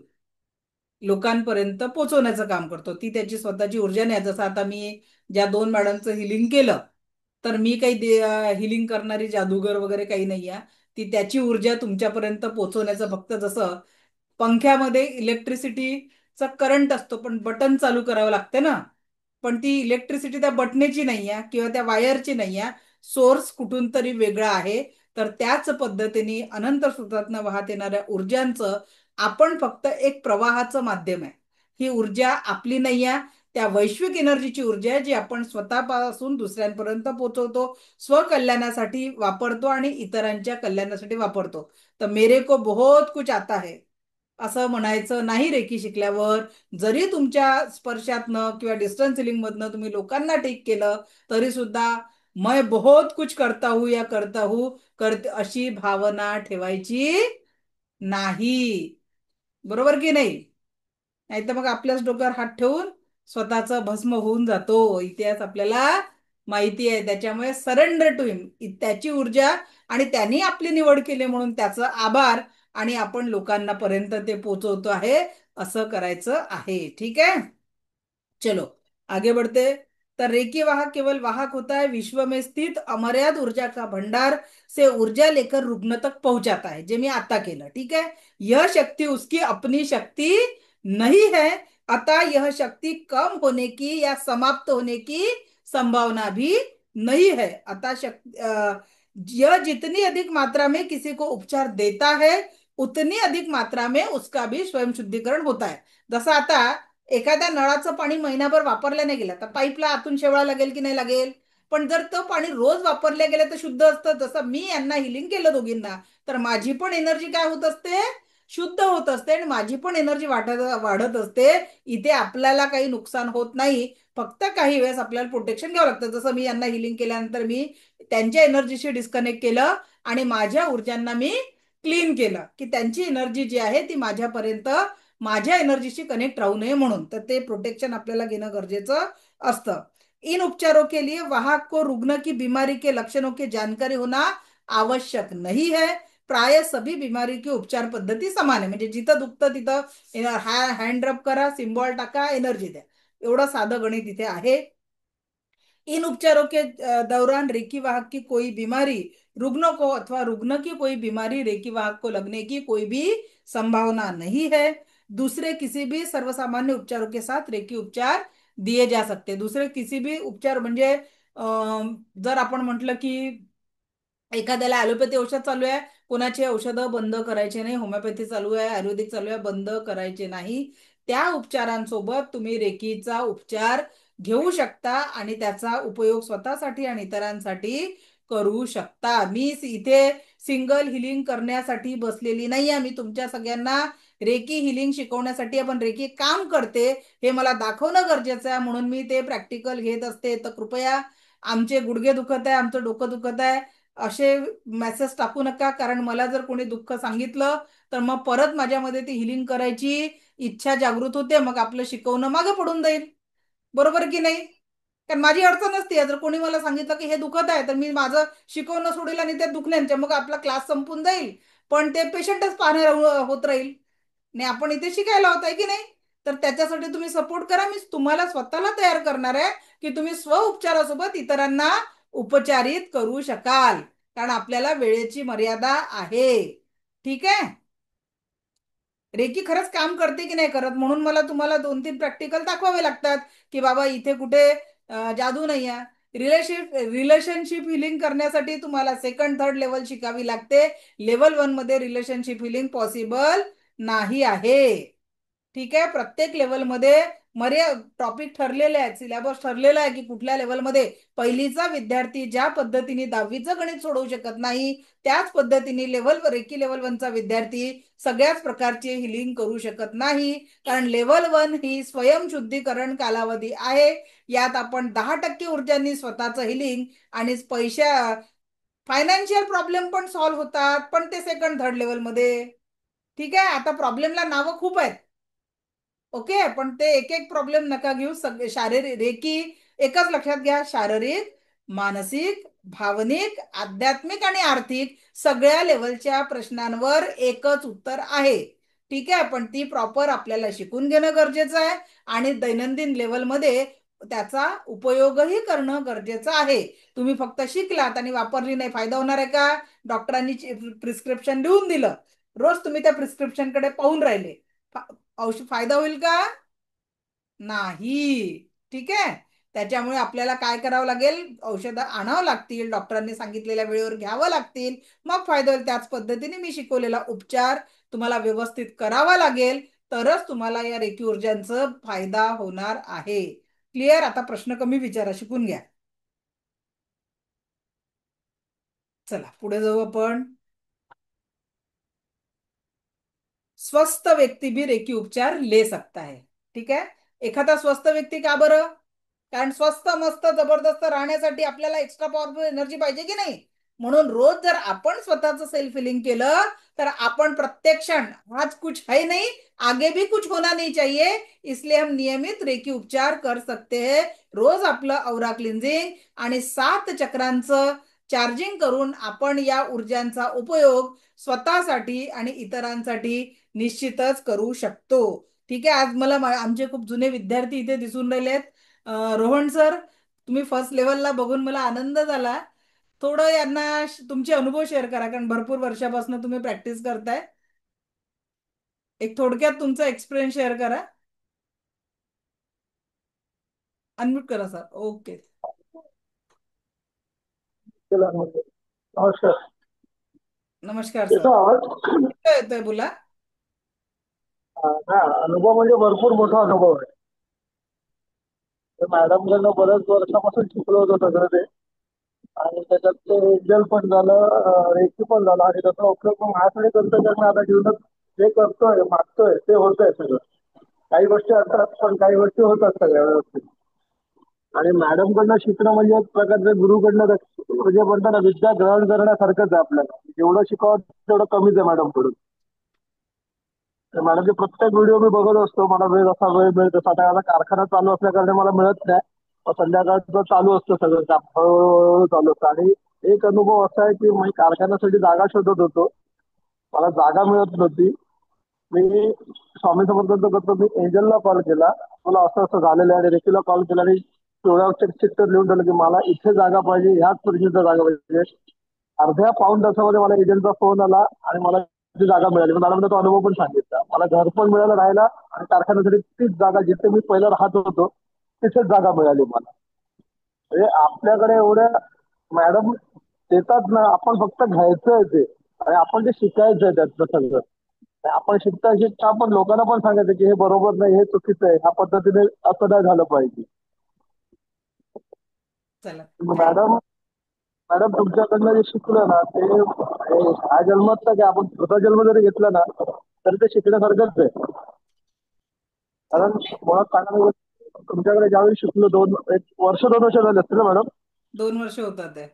लोकांपर्यंत पोहोचवण्याचं काम करतो. ती त्याची स्वतःची ऊर्जा नाही. जसं आता मी ज्या दोन मॅडमचं हिलिंग केलं, तर मी काही हिलिंग करणारी जादूगर वगैरे काही नाही आहे. ती त्याची ऊर्जा तुमच्यापर्यंत पोहोचवण्याचं, फक्त जसं पंख्यामध्ये इलेक्ट्रिसिटीचा करंट असतो पण बटन चालू करावं लागते ना, पण ती इलेक्ट्रिसिटी त्या बटनेची नाही आहे किंवा त्या वायरची नाही आहे, सोर्स कुठून तरी वेगळा आहे. तर त्याच पद्धतीने अनंत स्रोतातनं वाहत येणाऱ्या ऊर्जांचं आपण फक्त एक प्रवाहाचं माध्यम आहे. ही ऊर्जा आपली नाही आहे, त्या वैश्विक एनर्जीची ऊर्जा आहे, जी आपण स्वतःपासून दुसऱ्यांपर्यंत पोहोचवतो, स्वकल्याणासाठी वापरतो आणि इतरांच्या कल्याणासाठी वापरतो. तर मेरे को बहुत कुछ आता है असं म्हणायचं नाही रेकी शिकल्यावर. जरी तुमच्या स्पर्शातनं किंवा डिस्टन्स हिलिंग मधनं तुम्ही लोकांना ठीक केलं, तरी सुद्धा मैं बहुत कुछ करता हूं या करता हूं करते अशी भावना ठेवायची नाही. बरोबर की नाही? नाही तर मग आपल्याच डोक्यावर हात ठेवून स्वतःचा भस्म होऊन जातो. इतिहास आपल्याला माहिती आहे. त्याच्यामुळे सरेंडर टू हिम, त्याची ऊर्जा, आणि त्यांनी आपली निवड केली म्हणून त्याचं आभार, आणि आपण लोकांना पर्यंत ते पोहोचवतो आहे असं करायचं आहे. ठीक आहे, चलो आगे बढ़ते. तर रेकी वाहक केवल वाहक होता है, विश्व में स्थित अमर्याद ऊर्जा का भंडार से ऊर्जा लेकर रुग्ण तक पहुंचाता है, जे मी आता केलं. ठीक है, यह शक्ति उसकी अपनी शक्ति नहीं है, अतः यह शक्ति कम होने की या समाप्त होने की संभावना भी नहीं है. अतः यह जितनी अधिक मात्रा में किसी को उपचार देता है, उतनी अधिक मात्रा में उसका भी स्वयं शुद्धिकरण होता है. जसं आता एखाद्या नळाचं पाणी महिनाभर वापरलं नाही गेलं तर पाईपला आतून शेवाळा लागेल की नाही लागेल? पण जर तो पाणी रोज वापरले गेलं तर शुद्ध असतं. जसं मी यांना हिलिंग केलं दोघींना, तर माझी पण एनर्जी काय होत असते? शुद्ध होत असते, आणि माझी पण एनर्जी वाढत असते. इथे आपल्याला काही नुकसान होत नाही, फक्त काही वेळेस आपल्याला प्रोटेक्शन घ्यावं लागतं. जसं मी यांना हिलिंग केल्यानंतर मी त्यांच्या एनर्जीशी डिस्कनेक्ट केलं आणि माझ्या ऊर्जांना मी क्लीन केलं, की त्यांची एनर्जी जी आहे ती माझ्यापर्यंत, माझ्या एनर्जीशी कनेक्ट राहू नये म्हणून. तर ते प्रोटेक्शन आपल्याला घेणं गरजेचं असतं. इन उपचारों के लिए वाहक को रुग्ण की बीमारी के लक्षणों की जानकारी होना आवश्यक नहीं है. प्राय सभी बीमारी की उपचार पद्धती समान आहे. म्हणजे जिथं दुखतं तिथं हँड रब करा, सिम्बॉल टाका, एनर्जी द्या, एवढं साधं गणित इथे आहे. इन उपचारों के दौरान रेकी वाहक की कोई बीमारी रुग्ण को अथवा रुग्ण की कोई बीमारी रेकी वाहक को लगने की कोई भी संभावना नहीं है. दूसरे किसी भी सर्वसामान्य उपचारों के साथ रेकी उपचार दिए जा सकते. दूसरे किसी भी उपचार म्हणजे जर आपण म्हटलं की एखाद्याला ॲलोपॅथी औषध चालू आहे, कोणाचे औषधं बंद करायचे नाही. होमिओपॅथी चालू आहे, आयुर्वेदिक चालू आहे, बंद करायचे नाही. त्या उपचारांसोबत तुम्ही रेकीचा उपचार घेऊ शकता आणि त्याचा उपयोग स्वतःसाठी आणि इतरांसाठी करू शकता. मी इथे सिंगल हिलिंग करण्यासाठी बसलेली नाही आहे. मी तुमच्या सगळ्यांना रेकी हिलिंग शिकवण्यासाठी, आपण रेकी काम करते हे मला दाखवणं गरजेचं आहे, म्हणून मी ते प्रॅक्टिकल घेत असते. तर कृपया आमचे गुडघे दुखत आहे, आमचं डोकं दुखत आहे असे मेसेज टाकू नका, कारण मला जर कोणी दुःख सांगितलं तर मग परत माझ्यामध्ये ती हिलिंग करायची इच्छा जागृत होते, मग आपलं शिकवणं मागं पडून जाईल. बरोबर की नाही? कारण माझी अडचण असते, जर कोणी मला सांगितलं की हे दुखत आहे तर मी माझं शिकवणं सोडेल आणि ते दुखण्याचे मग आपला क्लास संपून जाईल, पण ते पेशंटच पाहणे होत राहील. नाही, आपण इथे शिकायला होत आहे की नाही? तर त्याच्यासाठी तुम्ही सपोर्ट करा. मी तुम्हाला स्वतःला तयार करणार आहे की तुम्ही स्व उपचारासोबत इतरांना उपचारित करू शकाल, कारण आपल्याला वेळेची मर्यादा आहे. ठीक आहे, रेकी खरंच काम करते की नाही करत, म्हणून मला तुम्हाला 2-3 प्रॅक्टिकल दाखवावे लागतात की बाबा इथे कुठे जादू नाही आहे. रिलेशनशिप हिलिंग करण्यासाठी तुम्हाला सेकंड थर्ड लेवल शिकावी लागते. लेवल 1 मध्ये रिलेशनशिप हिलिंग पॉसिबल नाही आहे. ठीक आहे, प्रत्येक लेवलमध्ये टॉपिक ठरलेले आहेत, सिलेबस ठरलेला आहे की कुठल्या लेवलमध्ये पहिलीचा विद्यार्थी ज्या पद्धतीने 10वीचं गणित सोडवू शकत नाही, त्याच पद्धतीने रेकी लेवल 1चा विद्यार्थी सगळ्याच प्रकारचे हिलिंग करू शकत नाही. कारण लेवल 1 ही स्वयंशुद्धीकरण कालावधी आहे. यात आपण 10% ऊर्जांनी स्वतःचं हिलिंग आणि फायनान्शियल प्रॉब्लेम पण सॉल्व्ह होतात, पण ते सेकंड थर्ड लेवलमध्ये. ठीक आहे, आता प्रॉब्लेमला नावं खूप आहेत. ओके, पण ते एक एक प्रॉब्लेम नका घेऊ. सगळे शारीरिक रेकी एकच लक्षात घ्या, शारीरिक, मानसिक, भावनिक, आध्यात्मिक आणि आर्थिक सगळ्या लेवलच्या प्रश्नांवर एकच उत्तर आहे. ठीक आहे, पण ती प्रॉपर आपल्याला शिकून घेणं गरजेचं आहे आणि दैनंदिन लेवलमध्ये त्याचा उपयोगही करणं गरजेचं आहे. तुम्ही फक्त शिकलात आणि वापरली नाही, फायदा होणार आहे का? डॉक्टरांनी प्रिस्क्रिप्शन लिहून दिलं, रोज तुम्ही त्या प्रिस्क्रिप्शन कडे पाहून राहिले, औषध फायदा होईल का? नाही. ठीक आहे, त्याच्यामुळे आपल्याला काय करावं लागेल? औषधं आणावं लागतील, डॉक्टरांनी सांगितलेल्या वेळेवर घ्यावं लागतील, मग फायदा होईल. त्याच पद्धतीने मी शिकवलेला उपचार तुम्हाला व्यवस्थित करावा लागेल, तरच तुम्हाला या रेकी ऊर्जांचा फायदा होणार आहे. क्लिअर? आता प्रश्न कमी विचारा, शिकून घ्या. चला पुढे जाऊ आपण. स्वस्थ व्यक्ती भी रेकी उपचार ले सकता है. ठीक आहे, एखादा स्वस्थ व्यक्ती का बरं? कारण स्वस्थ मस्त जबरदस्त राहण्यासाठी आपल्याला एक्स्ट्रा पॉवरफुल एनर्जी पाहिजे की नाही? म्हणून रोज जर आपण स्वतःचं सेल्फ फिलिंग केलं तर आपण प्रत्येक क्षण, आज कुछ है नहीं, आगे भी कुछ होना नहीं चाहिए, इसलिए हम नियमित रेकी उपचार कर सकते हैं. रोज आपलं औरा क्लिन्झिंग आणि 7 चक्रांचं चार्जिंग करून आपण या ऊर्जांचा उपयोग स्वतःसाठी आणि इतरांसाठी निश्चितच करू शकतो. ठीक आहे, आज मला आमचे खूप जुने विद्यार्थी इथे दिसून राहिलेत. रोहन सर, तुम्ही फर्स्ट लेवलला बघून मला आनंद झाला. थोडं यांना तुमचे अनुभव शेअर करा, कारण भरपूर वर्षापासून तुम्ही प्रॅक्टिस करताय. एक थोडक्यात तुमचा एक्सपिरियन्स शेअर करा. अनम्यूट करा सर. ओके. नमस्कार. नमस्कार सर. येतो आवाज? येतोय येतोय, बोला. हा, अनुभव म्हणजे भरपूर मोठा अनुभव आहे. मॅडमकडनं बऱ्याच वर्षापासून शिकलो होतो सगळं ते, आणि त्याच्यात ते एंजल पण झालं, रेकी पण झालं, आणि त्याचा उपयोग मग माझ्याकडे करतोय. कारण आता जीवनात जे करतोय मागतोय ते होतंय सगळं. काही गोष्टी असतात पण काही गोष्टी होतात सगळ्या व्यवस्थित. आणि मॅडमकडनं शिकणं म्हणजे एक प्रकारचं गुरुकडनं म्हणजे म्हणतात ना, विद्या ग्रहण करण्यासारखंच आहे आपल्याला. जेवढं शिकावं तेवढं कमीच आहे मॅडमकडून. तर मॅडमचे प्रत्येक व्हिडिओ मी बघत असतो. मला वेळ जसा वेळ मिळतो. आता माझा कारखाना चालू असल्याकारणे मला मिळत नाही, पण संध्याकाळचं चालू असतं सगळं काम, हळूहळू चालू असतं. आणि एक अनुभव असा आहे की मी कारखान्यासाठी जागा शोधत होतो, मला जागा मिळत नव्हती. मी स्वामी समर्थांचं करतो, मी एंजलला कॉल केला, मला असं असं झालेलं आहे, आणि रेकीला कॉल केला, आणि तेवढ्या चिठ्ठीत लिहून दिलं की मला इथे जागा पाहिजे, ह्याच परिस्थितीत जागा पाहिजे. अर्ध्या पाऊण तासामध्ये मला एजंटचा फोन आला आणि मला ती जागा मिळाली. मॅडमने तो अनुभव पण सांगितला. मला घर पण मिळालं राहायला, आणि कारखान्यासाठी तीच जागा, जिथे मी पहिला राहत होतो तिथेच जागा मिळाली मला. म्हणजे आपल्याकडे एवढ्या मॅडम देतात ना, आपण फक्त घ्यायचं ते, आणि आपण ते शिकायचं आहे त्यातलं सगळं. आपण शिकता शिकता आपण लोकांना पण सांगायचं की हे बरोबर नाही, हे चुकीचं आहे, ह्या पद्धतीने असं नाही झालं पाहिजे. चला, मॅडम मॅडम तुमच्याकडनं जे शिकलं ना ते हा जन्मात तर काय, आपण स्वतः जन्म जरी घेतला ना तरी ते शिकण्यासारखंच आहे. कारण मुळात सांगायला गेलं, तुमच्याकडे ज्यावेळी शिकलो, 1-2 वर्ष झाले असतील ना मॅडम? 2 वर्ष होतात आहे.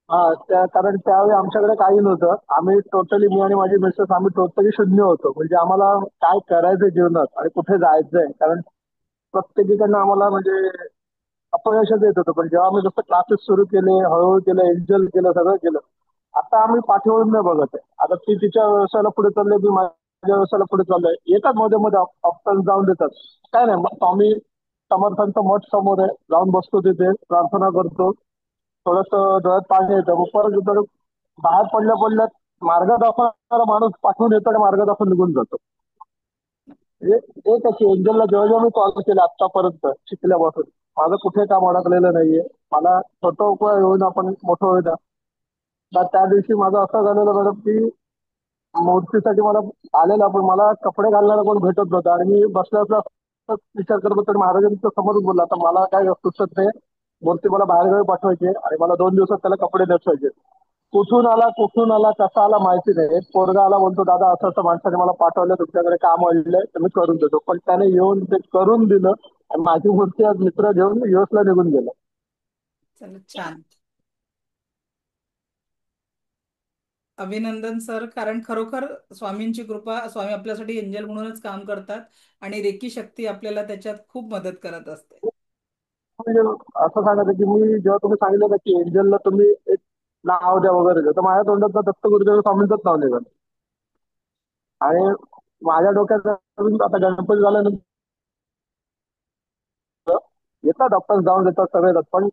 हा, कारण त्यावेळी आमच्याकडे काही नव्हतं. आम्ही टोटली, मी आणि माझी मिसेस, आम्ही टोटली शून्य होतो. म्हणजे आम्हाला काय करायचं जीवनात आणि कुठे जायचंय, कारण प्रत्येकीकडनं आम्हाला म्हणजे अपयशच येत होतं. पण जेव्हा आम्ही जसं क्लासेस सुरू केले, हळूहळू केलं, एंजल केलं, सगळं केलं, आता आम्ही पाठीवरून नाही बघत आहे. आता ती तिच्या व्यवसायाला पुढे चालले, मी माझ्या व्यवसायाला पुढे चाललोय. येतात मध्ये मध्ये ऑप्शन जाऊन देतात, काय नाही. मग आम्ही समर्थांचं मठ समोर आहे, जाऊन बसतो, तिथे प्रार्थना करतो, थोडस डोळ्यात पाणी येतं, मग परत जर बाहेर पडल्या पडल्या मार्ग दाखवणारा माणूस पाठवून येतो आणि मार्ग दाखवून निघून जातो. म्हणजे एक अशी एंजलला जेव्हा जेव्हा मी कॉल केला आतापर्यंत शिकल्यापासून, माझं कुठे काम अडकलेलं नाहीये. मला छोटं उपाय होईना पण मोठं होईना. तर त्या दिवशी माझं असं झालेलं मॅडम की मूर्तीसाठी मला आलेला, पण मला कपडे घालणारा कोण भेटत नव्हता. आणि मी बसल्या बसल्या असंच विचार करत होतो, महाराजांच्या समोरच बोलला, आता मला काय सुचत नाही, मूर्ती मला बाहेरगावी पाठवायची आणि मला 2 दिवसात त्याला कपडे नेसवायचे. कुठून आला कसा आला माहिती नाही. एक पोरगा आला, बोलतो दादा असं असं माणसाने मला पाठवलं, तुमच्याकडे काम आलेलं तर मी करून देतो. पण त्याने येऊन ते करून दिलं, आणि माझी मूर्ती आज मित्र घेऊन युएसला निघून गेला. चला, छान. अभिनंदन सर, कारण खरोखर स्वामींची कृपा, स्वामी आपल्यासाठी एंजल म्हणूनच काम करतात आणि रेकी शक्ती आपल्याला त्याच्यात खूप मदत करत असते. म्हणजे असं सांगायचं की मी जेव्हा तुम्ही सांगितलं ना की एंजलला तुम्ही एक नाव द्या वगैरे, तर माझ्या तोंडात दत्त गुरुदेव स्वामींचंच नाव निघालं. आणि माझ्या डोक्यात आता गणपती झाल्यानंतर येतात डॉक्टर जाऊन देतात सगळे येतात, पण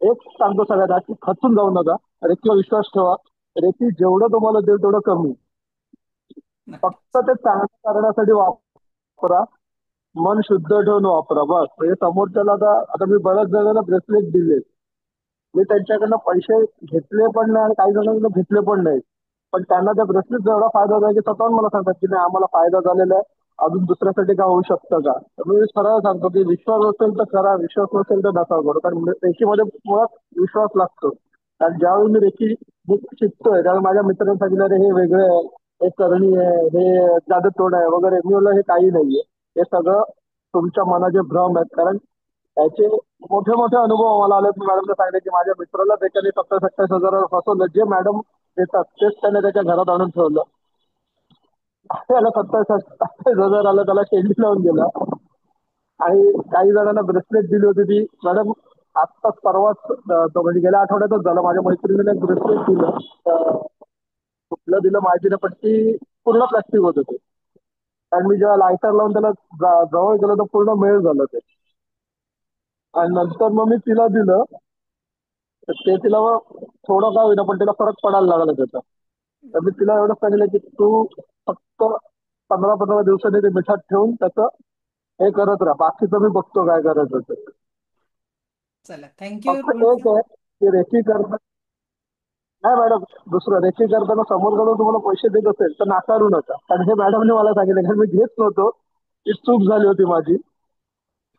एक सांगतो सगळ्यांना की खचून जाऊ नका. रेकीवर विश्वास ठेवा. रेकी जेवढं तुम्हाला देईल तेवढं कमी. फक्त नक्कीच. ते चांगलं करण्यासाठी वापरा. मन शुद्ध ठेवून वापरा बस. म्हणजे समोरच्याला आता मी बऱ्याच जणांना ब्रेसलेट दिले. मी त्यांच्याकडनं पैसे घेतले पण नाही आणि काही जणांकडनं घेतले पण नाही. पण त्यांना त्या ब्रेसलेटचा एवढा फायदा झाला की स्वतःहून मला सांगतात की नाही आम्हाला फायदा झालेला आहे. अजून दुसऱ्यासाठी काय होऊ शकतं का? तर मी सरळ सांगतो की विश्वास असेल तर करा, विश्वास नसेल तर नका करू. कारण रेकीमध्ये मुळात विश्वास लागतो. कारण ज्यावेळी मी रेकी शिकतोय त्यावेळी माझ्या मित्रांनी सांगितलं अरे हे वेगळं आहे, हे करणी आहे, हे जादूटोणा आहे वगैरे. मी बोललो हे काही नाहीये. हे सगळं तुमच्या मनाचे भ्रम आहेत. कारण त्याचे मोठे मोठे अनुभव मला आले. मी मॅडमला सांगितलं की माझ्या मित्राला त्याच्याने 27-28 हजार फसवलं. जे मॅडम देतात तेच त्याने त्याच्या घरात आणून ठेवलं. त्याला 27-28 हजार आलं, त्याला शेंडी लावून गेला. आणि काही जणांना ब्रेसलेट दिली होती ती मॅडम आत्ताच परवाच तो म्हणजे गेल्या आठवड्यातच झालं. माझ्या मैत्रिणीने एक ब्रेसलेट दिलं. कुठलं दिलं माहिती नाही, पण ती पूर्ण प्लास्टिक होतं ते. आणि मी जेव्हा लायटर लावून त्याला जवळ गेलो तर पूर्ण मेळ झालं ते. आणि नंतर मग मी तिला दिलं. तर ते तिला मग थोडं का होईना पण तिला फरक पडायला लागला त्याचा. तर मी तिला एवढं सांगितलं की तू फक्त 15-15 दिवसांनी ते मिठात ठेवून त्याचं हे करत राहा. बाकीचं मी बघतो काय करायचं ते. चला, थँक्यू फक्त रोहन एक सर. आहे की रेकी करताना नाही मॅडम, दुसरं रेकी करताना समोर कडून तुम्हाला पैसे देत असेल तर नाकारू नका. कारण हे मॅडमने मला सांगितलं कारण मी घेत नव्हतो. ती चूक झाली होती माझी.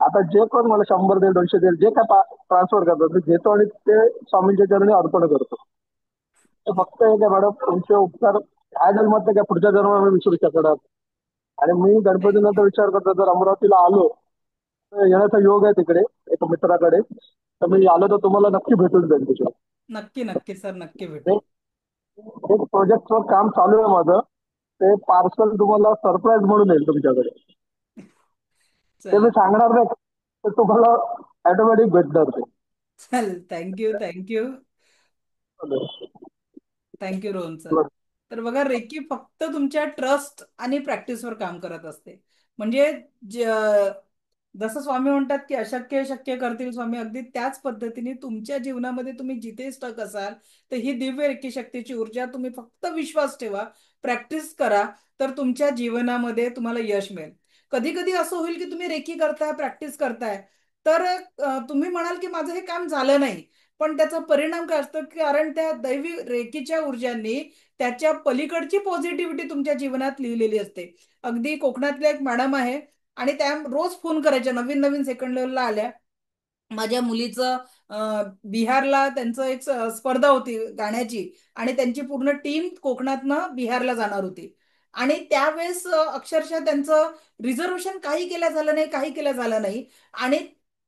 आता जे कोण मला 100 देईल 200 देईल जे काय ट्रान्सफर करतात मी घेतो आणि ते स्वामींच्या चरणी अर्पण करतो. तर फक्त एक आहे मॅडम, तुमचे उपकार ह्या जन्मात काय पुढच्या जन्मात मी विसरू शकणार. आणि मी गणपतीनंतर विचार करतो जर अमरावतीला आलो तर येण्याचा योग आहे तिकडे एक मित्राकडे. तर मी आलो तर तुम्हाला नक्की भेटून जाईल तिकडे. नक्की नक्की सर, नक्की भेटू. एक प्रोजेक्टवर काम चालू आहे माझं. ते पार्सल तुम्हाला सरप्राईज म्हणून येईल तुमच्याकडे. ते मी चला. सांगणार नाही. ते तुम्हाला ऑटोमॅटिक भेटणार ते. चल, thank you thank you. Thank you Rohan sir. तर बघा, रेकी फक्त तुमच्या ट्रस्ट आणि प्रॅक्टिसवर काम करत असते. म्हणजे जसं स्वामी म्हणतात की अशक्य शक्य करतील स्वामी, अगदी त्याच पद्धतीने तुमच्या जीवनामध्ये तुम्ही जिथे स्टक असाल तर ही दिव्य रेकी शक्तीची ऊर्जा, तुम्ही फक्त विश्वास ठेवा, प्रॅक्टिस करा, तर तुमच्या जीवनामध्ये तुम्हाला यश मिळेल. कधी कधी असं होईल की तुम्ही रेकी करताय, प्रॅक्टिस करताय, तर तुम्ही म्हणाल की माझं हे काम झालं नाही. पण त्याचा परिणाम काय असतो, कारण त्या दैवी रेकीच्या ऊर्जांनी त्याच्या पलीकडची पॉझिटिव्हिटी तुमच्या जीवनात लिहिलेली असते. अगदी कोकणातल्या एक मॅडम आहे, आणि त्या रोज फोन करायच्या, नवीन नवीन सेकंड लेवलला आल्या. माझ्या मुलीचं बिहारला त्यांचं एक स्पर्धा होती गाण्याची, आणि त्यांची पूर्ण टीम कोकणातनं बिहारला जाणार होती. आणि त्यावेळेस अक्षरशः त्यांचं रिझर्वेशन काही केलं झालं नाही, काही केलं झालं नाही. आणि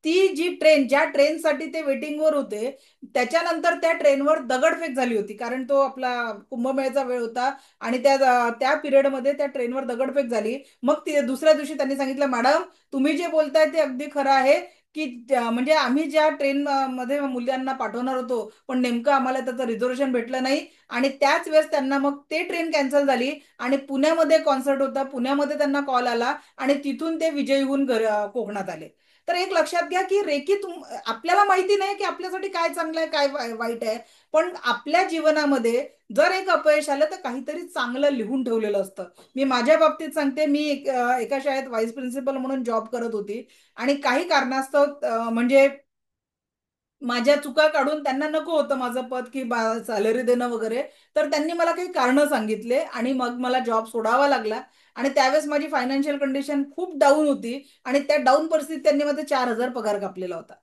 ती जी ट्रेन, ज्या ट्रेनसाठी ते वेटिंगवर होते, त्याच्यानंतर त्या ट्रेनवर दगडफेक झाली होती, कारण तो आपला कुंभमेळ्याचा वेळ होता. आणि त्या त्या पिरियडमध्ये त्या ट्रेनवर दगडफेक झाली. मग दुसऱ्या दिवशी त्यांनी सांगितलं, मॅडम तुम्ही जे बोलताय ते अगदी खरं आहे, की म्हणजे आम्ही ज्या ट्रेन मध्ये मुलांना पाठवणार होतो, पण नेमकं आम्हाला त्याचं रिझर्वेशन भेटलं नाही. आणि त्याच वेळेस त्यांना मग ते ट्रेन कॅन्सल झाली. आणि पुण्यामध्ये कॉन्सर्ट होता, पुण्यामध्ये त्यांना कॉल आला, आणि तिथून ते विजयी होऊन कोकणात आले. तर एक लक्षात घ्या की रेकी आपल्याला माहिती नाही की आपल्यासाठी काय चांगलं आहे, काय वाईट आहे. पण आपल्या जीवनामध्ये जर एक अपयश आलं तर काहीतरी चांगलं लिहून ठेवलेलं असतं. मी माझ्या बाबतीत सांगते, मी एका शाळेत व्हाईस प्रिन्सिपल म्हणून जॉब करत होती. आणि काही कारणास्तव म्हणजे माझ्या चुका काढून त्यांना नको होतं माझं पद की सॅलरी देणं वगैरे. तर त्यांनी मला काही कारणं सांगितले आणि मग मला जॉब सोडावा लागला. आणि त्यावेळेस माझी फायनान्शियल कंडिशन खूप डाऊन होती, आणि त्या डाऊन परिस्थितीत त्यांनी मध्ये 4,000 पगार कापलेला होता.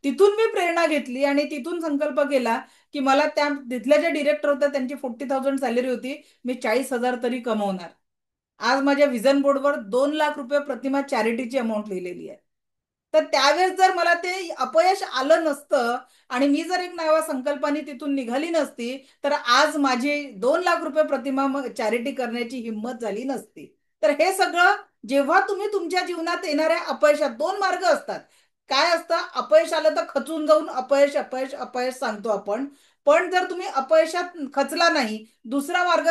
तिथून मी प्रेरणा घेतली आणि तिथून संकल्प केला की मला त्या तिथल्या ज्या डिरेक्टर होत्या त्यांची 40,000 सॅलरी होती, मी 40,000 तरी कमवणार. आज माझ्या विजन बोर्डवर 2 लाख रुपये प्रतिमा चॅरिटीची अमाऊंट लिहिलेली आहे. तर त्यावेळेस जर मला ते अपयश आलं नसतं, आणि मी जर एक नव्या संकल्पाने तिथून निघाली नसती, तर आज माझी 2 लाख रुपये प्रतिमा चॅरिटी करण्याची हिंमत झाली नसती. तर हे सगळं, जेव्हा तुम्ही तुमच्या जीवनात येणाऱ्या अपयशात 2 मार्ग असतात. काय असतं, अपयश आलं तर खचून जाऊन अपयश अपयश अपयश सांगतो आपण. पण जर तुम्ही अपयशात खचला नाही, दुसरा मार्ग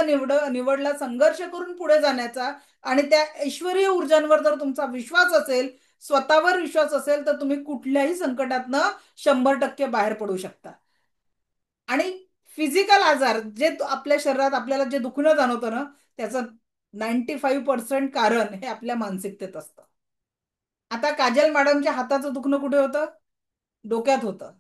निवडला संघर्ष करून पुढे जाण्याचा, आणि त्या ईश्वरीय ऊर्जांवर जर तुमचा विश्वास असेल, स्वतःवर विश्वास असेल, तर तुम्ही कुठल्याही संकटातनं 100% बाहेर पडू शकता. आणि फिजिकल आजार जे आपल्या शरीरात आपल्याला जे दुखणं जाणवतं ना, त्याचं 95% कारण हे आपल्या मानसिकतेत असतं. आता काजल मॅडमच्या हाताचं दुखणं कुठे होतं? डोक्यात होतं.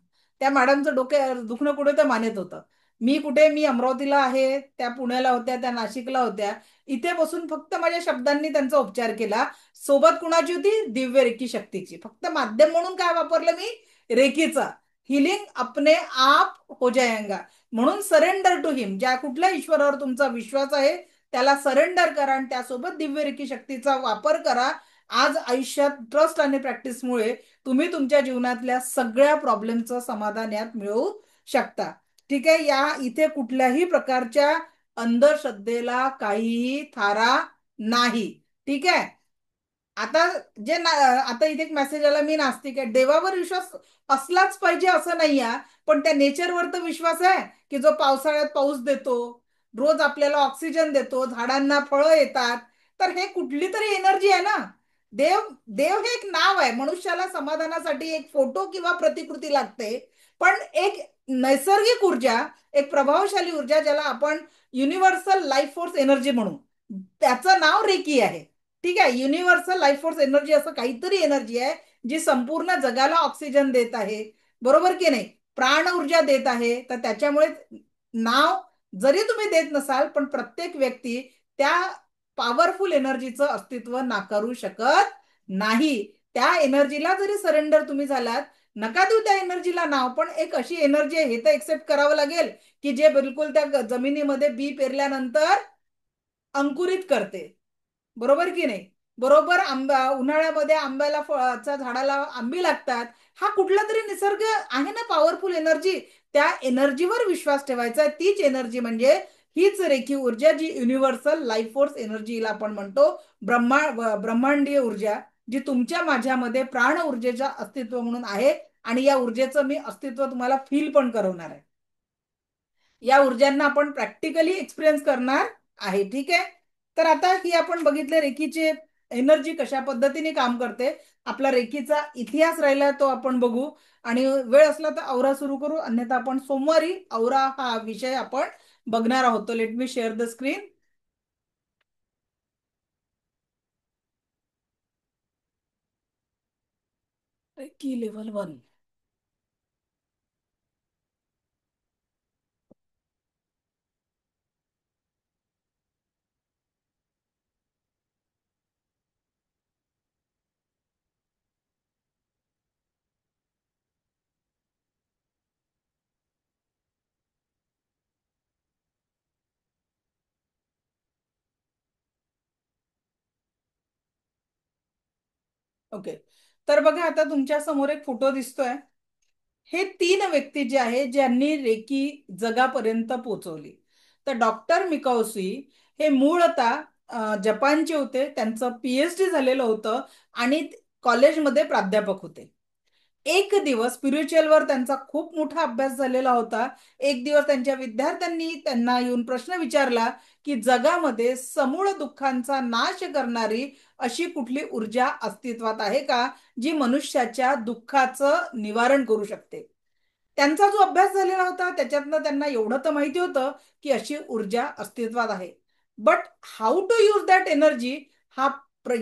त्या मॅडमचं दुखणं कुठे होतं? मानेत होतं. मी अमरावतीला आहे, त्या पुण्याला होत्या, त्या नाशिकला होत्या. इथे बसून फक्त माझ्या शब्दांनी त्यांचा उपचार केला. सोबत कुणाची होती? दिव्य रेकी शक्तीची. फक्त माध्यम म्हणून काय वापरलं मी? रेकीचा. हिलिंग अपने आप हो जाएगा. म्हणून सरेंडर टू हिम. ज्या कुठल्या ईश्वरावर तुमचा विश्वास आहे त्याला सरेंडर करा आणि त्यासोबत दिव्य रेकी शक्तीचा वापर करा. आज आयुष्यात ट्रस्ट आणि प्रॅक्टिसमुळे तुम्ही तुमच्या जीवनातल्या सगळ्या प्रॉब्लेमचं समाधान यात मिळवू शकता. ठीक आहे. इथे कुठल्याही प्रकारच्या अंधश्रद्धेला काहीही थारा नाही. ठीक आहे. आता आता इथे एक मेसेज आला, मी नास्तिक आहे. देवावर विश्वास असलाच पाहिजे असं नाही आहे, पण त्या नेचरवर तर विश्वास आहे की जो पावसाळ्यात पाऊस देतो, रोज आपल्याला ऑक्सिजन देतो, झाडांना फळं येतात. तर हे कुठली तरी एनर्जी आहे ना. देव देव हे एक नाव आहे. मनुष्याला समाधानासाठी एक फोटो किंवा प्रतिकृती लागते, पण एक नैसर्गिक ऊर्जा, एक प्रभावशाली ऊर्जा, ज्याला आपण युनिव्हर्सल लाईफ फोर्स एनर्जी म्हणू, त्याचं नाव रेकी आहे. ठीक आहे. युनिव्हर्सल लाईफ फोर्स एनर्जी असं काहीतरी एनर्जी आहे जी संपूर्ण जगाला ऑक्सिजन देत आहे. बरोबर की नाही? प्राण ऊर्जा देत आहे. तर त्याच्यामुळे नाव जरी तुम्ही देत नसाल, पण प्रत्येक व्यक्ती त्या पॉवरफुल एनर्जीचं अस्तित्व नाकारू शकत नाही. त्या एनर्जीला जरी सरेंडर तुम्ही झालात, नका देऊ त्या एनर्जीला नाव, पण एक अशी एनर्जी आहे हे तर एक्सेप्ट करावं लागेल की जे बिलकुल त्या जमिनीमध्ये बी पेरल्यानंतर अंकुरित करते. बरोबर की नाही? बरोबर उन्हाळ्यामध्ये आंब्याला फळाच्या झाडाला आंबी लागतात. हा कुठला तरी निसर्ग आहे ना, पॉवरफुल एनर्जी. त्या एनर्जीवर विश्वास ठेवायचा आहे. तीच एनर्जी म्हणजे हीच रेखी ऊर्जा, जी युनिव्हर्सल लाईफ फोर्स एनर्जीला आपण म्हणतो. ब्रह्मांडीय ऊर्जा, जी तुमच्या माझ्यामध्ये प्राण ऊर्जेच्या अस्तित्व म्हणून आहे. आणि या ऊर्जेचं मी अस्तित्व तुम्हाला फील पण करवणार आहे. या ऊर्जांना आपण प्रॅक्टिकली एक्सपिरियन्स करणार आहे. ठीक आहे. तर आता ही आपण बघितलं रेकीची एनर्जी कशा पद्धतीने काम करते. आपला रेकीचा इतिहास राहिला तो आपण बघू, आणि वेळ असला तर औरा सुरू करू, अन्यथा आपण सोमवारी औरा हा विषय आपण बघणार आहोत. Let me share the screen. Reiki level 1. Okay. तर बघा, आता तुमच्या समोर एक फोटो दिसतोय. हे 3 व्यक्ती जे आहेत ज्यांनी रेकी जगापर्यंत पोहोचवली. तर डॉक्टर मिकाउसी हे मूळतः जपानचे होते. त्यांचं PhD झालेलं होतं आणि कॉलेजमध्ये प्राध्यापक होते. एक दिवस स्पिरिच्युअलवर त्यांचा खूप मोठा अभ्यास झालेला होता. एक दिवस त्यांच्या विद्यार्थ्यांनी त्यांना येऊन प्रश्न विचारला की जगामध्ये समूळ दुःखांचा नाश करणारी अशी कुठली ऊर्जा अस्तित्वात आहे का, जी मनुष्याच्या दुःखाचं निवारण करू शकते. त्यांचा जो अभ्यास झालेला होता त्याच्यातनं त्यांना एवढं तर माहिती होतं की अशी ऊर्जा अस्तित्वात आहे. But how to use that energy,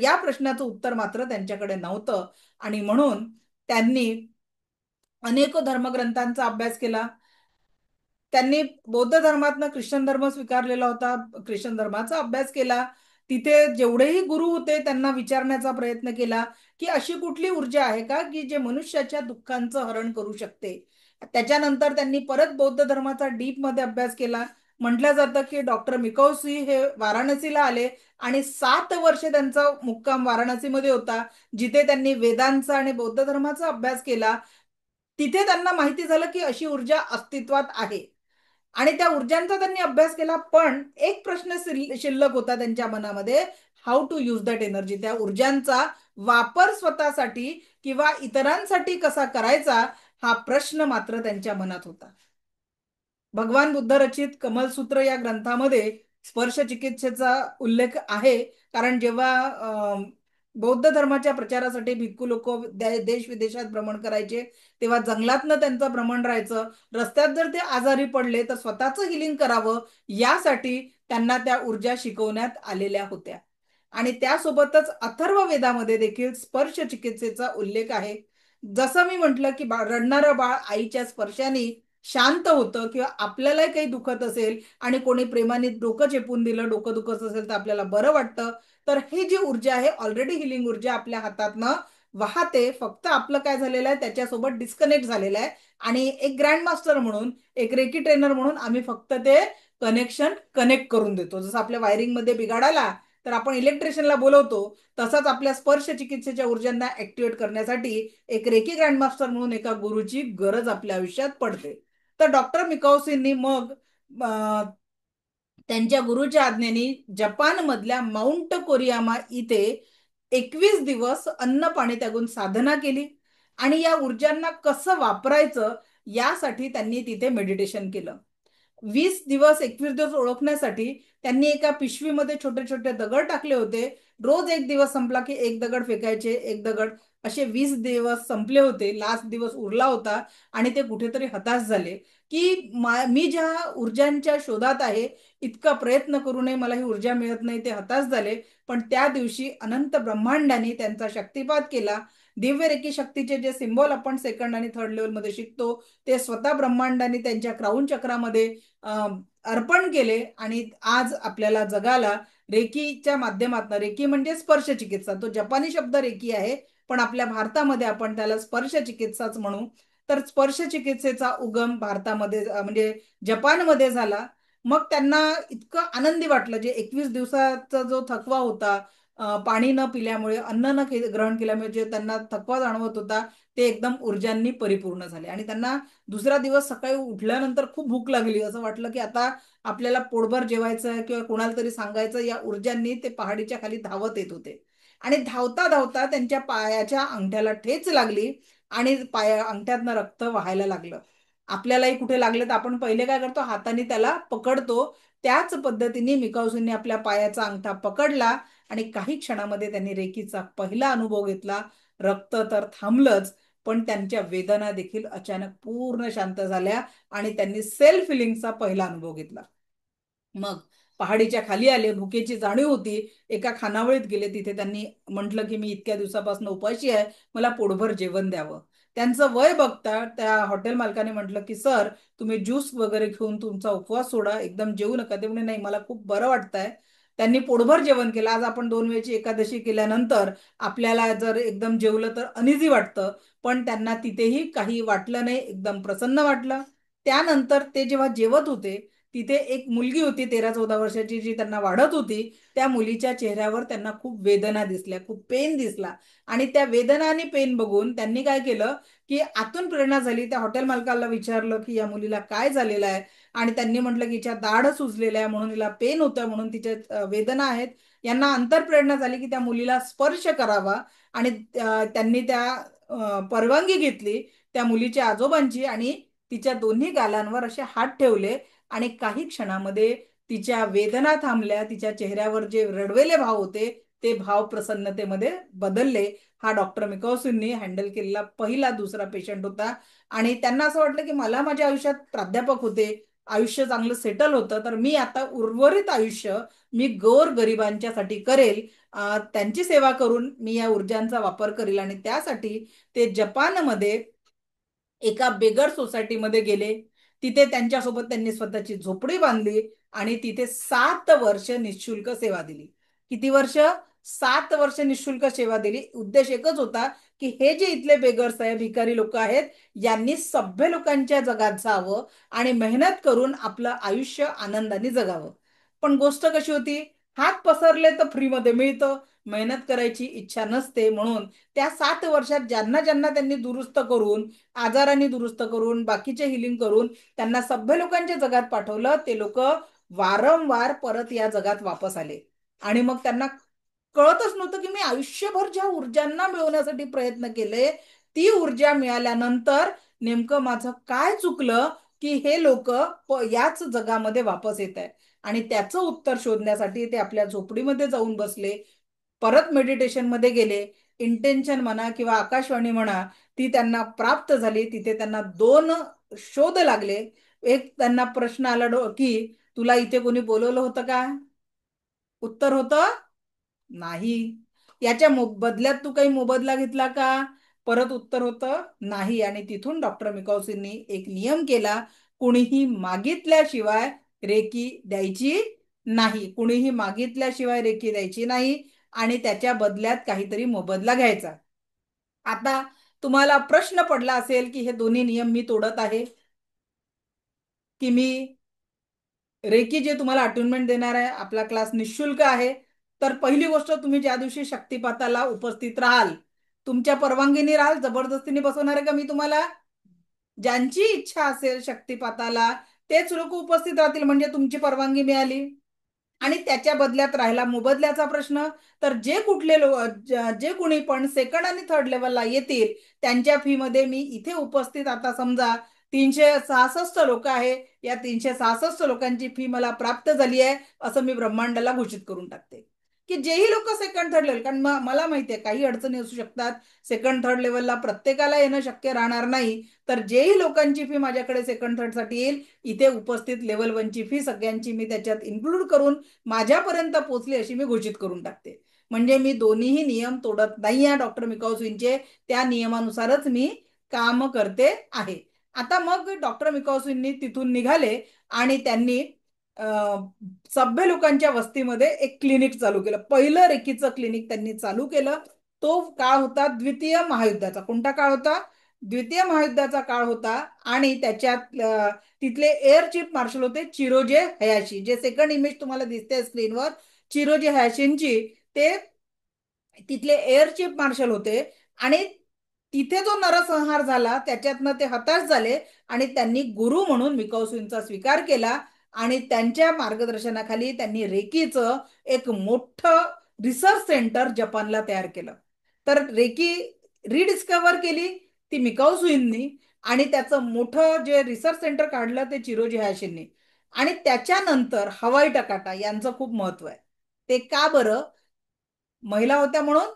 या प्रश्नाचं उत्तर मात्र त्यांच्याकडे नव्हतं. आणि म्हणून त्यांनी अनेक धर्मग्रंथांचा अभ्यास केला. त्यांनी बौद्ध धर्मातनं ख्रिश्चन धर्म स्वीकारलेला होता. ख्रिश्चन धर्माचा अभ्यास केला. तिथे जेवढेही गुरु होते त्यांना विचारण्याचा प्रयत्न केला की अशी कुठली ऊर्जा आहे का की जे मनुष्याच्या दुःखांचं हरण करू शकते. त्याच्यानंतर त्यांनी परत बौद्ध धर्माचा डीप मध्ये अभ्यास केला. म्हटलं जातं की डॉक्टर मिकाउसी हे वाराणसीला आले आणि 7 वर्षे त्यांचा मुक्काम वाराणसीमध्ये होता, जिथे त्यांनी वेदांचा आणि बौद्ध धर्माचा अभ्यास केला. तिथे त्यांना माहिती झालं की अशी ऊर्जा अस्तित्वात आहे आणि त्या ऊर्जांचा त्यांनी अभ्यास केला. पण एक प्रश्न शिल्लक होता त्यांच्या मनामध्ये, how to use that energy. त्या ऊर्जांचा वापर स्वतःसाठी किंवा इतरांसाठी कसा करायचा, हा प्रश्न मात्र त्यांच्या मनात होता. भगवान बुद्ध रचित कमलसूत्र या ग्रंथामध्ये स्पर्श चिकित्सेचा उल्लेख आहे. कारण जेव्हा बौद्ध धर्माच्या प्रचारासाठी भिक्खू लोक देश विदेशात भ्रमण करायचे, तेव्हा जंगलातनं त्यांचं भ्रमण राहायचं. रस्त्यात जर ते आजारी पडले तर स्वतःचं हिलिंग करावं यासाठी त्यांना त्या ऊर्जा शिकवण्यात आलेल्या होत्या. आणि त्यासोबतच अथर्व वेदामध्ये देखील स्पर्श चिकित्सेचा उल्लेख आहे. जसं मी म्हटलं की रडणारं बाळ आईच्या स्पर्शाने शांत होतं, किंवा आपल्यालाही काही दुखत असेल आणि कोणी प्रेमाने डोकं चेपून दिलं, डोकं दुखत असेल तर आपल्याला बरं वाटतं. तर ही जी ऊर्जा आहे, ऑलरेडी हिलिंग ऊर्जा आपल्या हातातनं वाहते. फक्त आपलं काय झालेलं आहे, त्याच्यासोबत डिस्कनेक्ट झालेलं आहे. आणि एक ग्रँड मास्टर म्हणून, एक रेकी ट्रेनर म्हणून आम्ही फक्त ते कनेक्शन कनेक्ट करून देतो. जसं आपल्या वायरिंग मध्ये बिघाड आला तर आपण इलेक्ट्रिशियनला बोलवतो, तसंच आपल्या स्पर्श चिकित्सेच्या ऊर्जांना ऍक्टिव्हेट करण्यासाठी एक रेकी ग्रँडमास्टर म्हणून एका गुरुची गरज आपल्या आयुष्यात पडते. तर डॉक्टर मिकाओसींनी मग त्यांच्या गुरुच्या आज्ञेने जपान मधल्या माउंट कोरियामा इथे 21 दिवस अन्न पाणी त्यागून साधना केली. आणि या ऊर्जांना कसं वापरायचं यासाठी त्यांनी तिथे मेडिटेशन केलं. 20 दिवस 21 दिवस ओळखण्यासाठी त्यांनी एका पिशवीमध्ये छोटे छोटे दगड टाकले होते. रोज एक दिवस संपला की एक दगड फेकायचे, एक दगड. असे 20 दिवस संपले होते, लास्ट दिवस उरला होता. आणि ते कुठेतरी हताश झाले की मी ज्या ऊर्जांच्या शोधात आहे, इतका प्रयत्न करूनही मला ही ऊर्जा मिळत नाही. ते हताश झाले. पण त्या दिवशी अनंत ब्रह्मांडाने त्यांचा शक्तिपात केला. दिव्य रेकी शक्तीचे जे सिंबॉल आपण सेकंड आणि थर्ड लेवल मध्ये शिकतो, ते स्वतः ब्रह्मांडाने त्यांच्या क्राऊन चक्रामध्ये अर्पण केले. आणि आज आपल्याला जगाला रेकीच्या माध्यमातून, रेकी म्हणजे स्पर्श चिकित्सा, तो जपानी शब्द रेकी आहे, पण आपल्या भारतामध्ये आपण त्याला स्पर्श चिकित्साच म्हणू. तर स्पर्श चिकित्सेचा उगम भारतामध्ये म्हणजे जपानमध्ये झाला. मग त्यांना इतकं आनंदी वाटलं, जे 21 दिवसाचा जो थकवा होता, पाणी न पिल्यामुळे, अन्न न ग्रहण केल्यामुळे जे त्यांना थकवा जाणवत होता, ते एकदम ऊर्जांनी परिपूर्ण झाले. आणि त्यांना दुसरा दिवस सकाळी उठल्यानंतर खूप भूक लागली, असं वाटलं की आता आपल्याला पोटभर जेवायचं आहे किंवा कोणाला तरी सांगायचं. या ऊर्जांनी ते पहाडीच्या खाली धावत येत होते. आणि धावता धावता त्यांच्या पायाच्या अंगठ्याला ठेच लागली आणि अंगठ्यातनं रक्त वाहायला लागलं. आपल्यालाही कुठे लागलं तर आपण पहिले काय करतो, हाताने त्याला पकडतो. त्याच पद्धतीने मिकाऊजींनी आपल्या पायाचा अंगठा पकडला आणि काही क्षणामध्ये त्यांनी रेकीचा पहिला अनुभव घेतला. रक्त तर थांबलंच, पण त्यांच्या वेदना देखील अचानक पूर्ण शांत झाल्या आणि त्यांनी सेल्फ हिलिंगचा पहिला अनुभव घेतला. मग पहाडीच्या खाली आले, भुकेची जाणीव होती. एका खानावळीत गेले, तिथे त्यांनी म्हटलं की मी इतक्या दिवसापासून उपाशी आहे, मला पोटभर जेवण द्यावं. त्यांचं वय बघता त्या हॉटेल मालकाने म्हटलं की सर, तुम्ही ज्यूस वगैरे घेऊन तुमचा उपवास सोडा, एकदम जेवू नका. ते म्हणे नाही, मला खूप बरं वाटतंय. त्यांनी पोटभर जेवण केलं. आज आपण 2 वेळची एकादशी केल्यानंतर आपल्याला जर एकदम जेवलं तर अनिजी वाटतं, पण त्यांना तिथेही काही वाटलं नाही, एकदम प्रसन्न वाटलं. त्यानंतर ते जेव्हा जेवत होते, तिथे एक मुलगी होती 13-14 वर्षाची, जी त्यांना वाढत होती. त्या मुलीच्या चेहऱ्यावर त्यांना खूप वेदना दिसल्या, खूप पेन दिसला. आणि त्या वेदना आणि पेन बघून त्यांनी काय केलं की आतून प्रेरणा झाली. त्या हॉटेल मालकाला विचारलं की या मुलीला काय झालेलं आहे. आणि त्यांनी म्हटलं की हिच्या दाढ सुजलेल्या आहे म्हणून हिला पेन होतं, म्हणून तिच्या वेदना आहेत. यांना अंतरप्रेरणा झाली की त्या मुलीला स्पर्श करावा. आणि त्यांनी त्या परवानगी घेतली त्या मुलीच्या आजोबांची, आणि तिच्या दोन्ही गालांवर असे हात ठेवले. आणि काही क्षणामध्ये तिच्या वेदना थांबल्या. तिच्या चेहऱ्यावर जे रडवेले भाव होते, ते भाव प्रसन्नतेमध्ये बदलले. हा डॉक्टर मिकाओसींनी हँडल केलेला पहिला दुसरा पेशंट होता. आणि त्यांना असं वाटलं की मला माझ्या आयुष्यात प्राध्यापक होते, आयुष्य चांगलं सेटल होतं, तर मी आता उर्वरित आयुष्य मी गोर गरिबांच्यासाठी करेल, त्यांची सेवा करून मी या ऊर्जांचा वापर करेल. आणि त्यासाठी ते जपानमध्ये एका बेगर सोसायटीमध्ये गेले. तिथे त्यांच्यासोबत त्यांनी स्वतःची झोपडी बांधली आणि तिथे 7 वर्ष निशुल्क सेवा दिली. किती वर्ष? 7 वर्ष निशुल्क सेवा दिली. उद्देश एकच होता की हे जे इथले बेगर्स आहे, भिकारी लोक आहेत, यांनी सभ्य लोकांच्या जगात जावं आणि मेहनत करून आपलं आयुष्य आनंदाने जगावं. पण गोष्ट कशी होती, हात पसरले तर फ्रीमध्ये मिळतं, मेहनत करायची इच्छा नसते. म्हणून त्या 7 वर्षात ज्यांना ज्यांना त्यांनी दुरुस्त करून, आजारांनी दुरुस्त करून, बाकीचे हिलिंग करून त्यांना सभ्य लोकांच्या जगात पाठवलं, ते लोक वारंवार परत या जगात वापस आले. आणि मग त्यांना कळतच नव्हतं की मी आयुष्यभर ज्या ऊर्जांना मिळवण्यासाठी प्रयत्न केले, ती ऊर्जा मिळाल्यानंतर नेमकं माझं काय चुकलं की हे लोक याच जगामध्ये वापस येत आहे. आणि त्याचं उत्तर शोधण्यासाठी ते आपल्या झोपडीमध्ये जाऊन बसले, परत मेडिटेशन मध्ये गेले. इंटेन्शन म्हणा किंवा आकाशवाणी म्हणा, ती त्यांना प्राप्त झाली. तिथे त्यांना दोन शोध लागले. एक त्यांना प्रश्न आला की तुला इथे कोणी बोलवलं होतं का? उत्तर होतं नाही. याच्या बदल्यात तू काही मोबदला घेतला का? परत उत्तर होतं नाही. आणि तिथून डॉक्टर मिकाउसींनी एक नियम केला, कुणीही मागितल्याशिवाय रेकी द्यायची नाही. कुणीही मागितल्याशिवाय रेकी द्यायची नाही आणि त्याच्या बदल्यात काहीतरी मोबदला घ्यायचा. आता तुम्हाला प्रश्न पडला असेल की हे दोन्ही नियम मी तोडत आहे की मी रेकी जे तुम्हाला अटोनमेंट देणार आहे, आपला क्लास निशुल्क आहे. तर पहिली गोष्ट, तुम्ही ज्या दिवशी शक्तिपाताला उपस्थित राहाल, तुमच्या परवानगीने राहाल, जबरदस्तीने बसवणार आहे का मी तुम्हाला? ज्यांची इच्छा असेल शक्तिपाताला तेच लोक उपस्थित राहतील, म्हणजे तुमची परवानगी मिळाली. आणि त्याच्या बदल्यात राहिला मोबदल्याचा प्रश्न, तर जे कुठले जे कुणी पण सेकंड आणि थर्ड लेवलला येतील त्यांच्या फी मध्ये मी इथे उपस्थित, आता समजा 366 लोक आहे, या 366 लोकांची फी मला प्राप्त झाली आहे असं मी ब्रह्मांडाला घोषित करून टाकते. की जेही लोक सेकंड थर्ड लेवल, कारण मला माहिती आहे काही अडचणी असू शकतात, सेकंड थर्ड लेवलला प्रत्येकाला येणं शक्य राहणार नाही. तर जेही लोकांची फी माझ्याकडे सेकंड थर्ड साठी येईल, इथे उपस्थित लेवल 1 ची फी सगळ्यांची मी त्याच्यात इन्क्लूड करून माझ्यापर्यंत पोहोचली अशी मी घोषित करून टाकते. म्हणजे मी दोन्हीही नियम तोडत नाही आहे डॉक्टर मिकाउसींचे, त्या नियमानुसारच मी काम करते आहे. आता मग डॉक्टर मिकाउसींनी तिथून निघाले आणि त्यांनी सभ्य लोकांच्या वस्तीमध्ये एक क्लिनिक चालू केलं. पहिलं रेकीचं क्लिनिक त्यांनी चालू केलं. तो काळ होता द्वितीय महायुद्धाचा. कोणता काळ होता? द्वितीय महायुद्धाचा काळ होता. आणि त्याच्यात तिथले एअर चीफ मार्शल होते चिरोजे हयाशी, जे सेकंड इमेज तुम्हाला दिसते स्क्रीनवर, चिरोजे हयाशींची, ते तिथले एअर चीफ मार्शल होते. आणि तिथे जो नरसंहार झाला त्याच्यातनं ते हताश झाले आणि त्यांनी गुरु म्हणून मिकाउसींचा स्वीकार केला. आणि त्यांच्या मार्गदर्शनाखाली त्यांनी रेकीचं एक मोठं रिसर्च सेंटर जपानला तयार केलं. तर रेकी रिडिस्कवर केली ती मिकाउसींनी, आणि त्याचं मोठं जे रिसर्च सेंटर काढलं ते चिरोजी हयाशींनी. आणि त्याच्यानंतर हवाई टकाटा यांचं खूप महत्व आहे. ते का बरं? महिला होत्या म्हणून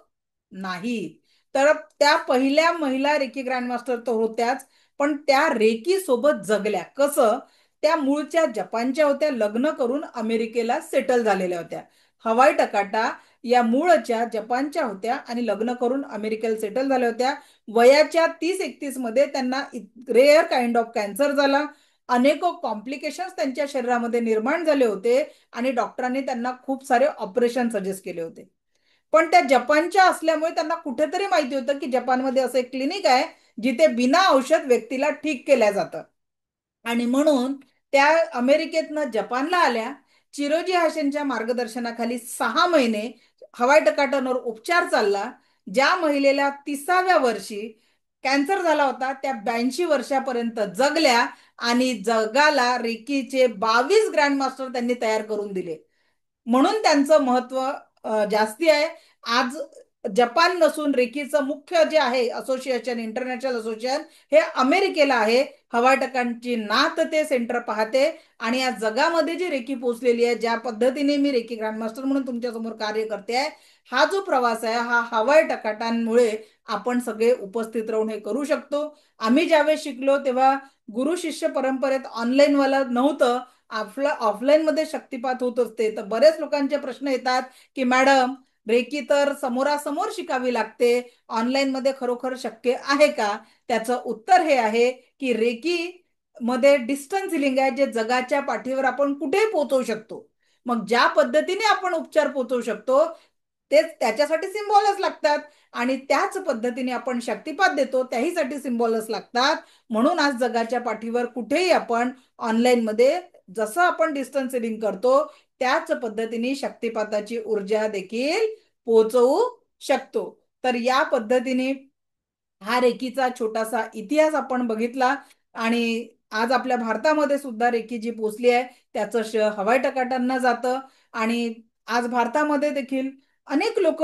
नाही, तर त्या पहिल्या महिला रेकी ग्रँडमास्टर तर होत्याच, पण त्या रेकी सोबत जगल्या. कसं? त्या मूळच्या जपानच्या होत्या, लग्न करून अमेरिकेला सेटल झालेल्या होत्या. हवाई टकाटा या मूळच्या जपानच्या होत्या आणि लग्न करून अमेरिकेला सेटल झाल्या होत्या. वयाच्या 30-31 मध्ये त्यांना रेअर काइंड ऑफ कॅन्सर झाला. अनेक कॉम्प्लिकेशन्स त्यांच्या शरीरामध्ये निर्माण झाले होते आणि डॉक्टरांनी त्यांना खूप सारे ऑपरेशन सजेस्ट केले होते. पण त्या जपानच्या असल्यामुळे त्यांना कुठेतरी माहिती होतं की जपानमध्ये असं एक क्लिनिक आहे जिथे बिना औषध व्यक्तीला ठीक केल्या जातं. आणि म्हणून त्या अमेरिकेतनं जपानला आल्या. चिरोजी हाशेंच्या मार्गदर्शनाखाली 6 महिने हवाई टकाटांवर उपचार चालला. ज्या महिलेला 30व्या वर्षी कॅन्सर झाला होता त्या 82 वर्षापर्यंत जगल्या आणि जगाला रेकीचे 22 ग्रँडमास्टर त्यांनी तयार करून दिले. म्हणून त्यांचं महत्व जास्ती आहे. आज जपान नसून रेकीचं मुख्य जे आहे असोसिएशन, इंटरनॅशनल असोसिएशन, हे अमेरिकेला आहे. हवाई टकांची नात ते सेंटर पाहते. आणि या जगामध्ये जी रेकी पोहोचलेली आहे, ज्या पद्धतीने मी रेकी ग्रँडमास्टर म्हणून तुमच्या समोर कार्य करते आहे, हा जो प्रवास आहे हा हवाई टकाटांमुळे आपण सगळे उपस्थित राहून हे करू शकतो. आम्ही ज्यावेळेस शिकलो तेव्हा गुरु शिष्य परंपरेत ऑनलाईन वाला नव्हतं, आपलं ऑफलाईन मध्ये शक्तिपात होत असते. तर बरेच लोकांचे प्रश्न येतात की मॅडम, रेकी तर समोरासमोर शिकावी लागते, ऑनलाईन मध्ये खरोखर शक्य आहे का? त्याचं उत्तर हे आहे की रेकी मध्ये डिस्टन्स हिलिंग आहे, जे जगाच्या पाठीवर आपण कुठेही पोहोचवू शकतो. मग ज्या पद्धतीने आपण उपचार पोहोचवू शकतो तेच त्याच्यासाठी सिम्बॉलच लागतात. आणि त्याच पद्धतीने आपण शक्तिपात देतो त्याहीसाठी सिम्बॉलच लागतात. म्हणून आज जगाच्या पाठीवर कुठेही आपण ऑनलाईन मध्ये जसं आपण डिस्टन्स सेलिंग करतो त्याच पद्धतीने शक्तिपाताची ऊर्जा देखील पोहोचवू शकतो. तर या पद्धतीने हा रेकीचा छोटासा इतिहास आपण बघितला. आणि आज आपल्या भारतामध्ये सुद्धा रेकी जी पोचली आहे त्याचं श्रेय हवाई टकाटांना जातं. आणि आज भारतामध्ये देखील अनेक लोक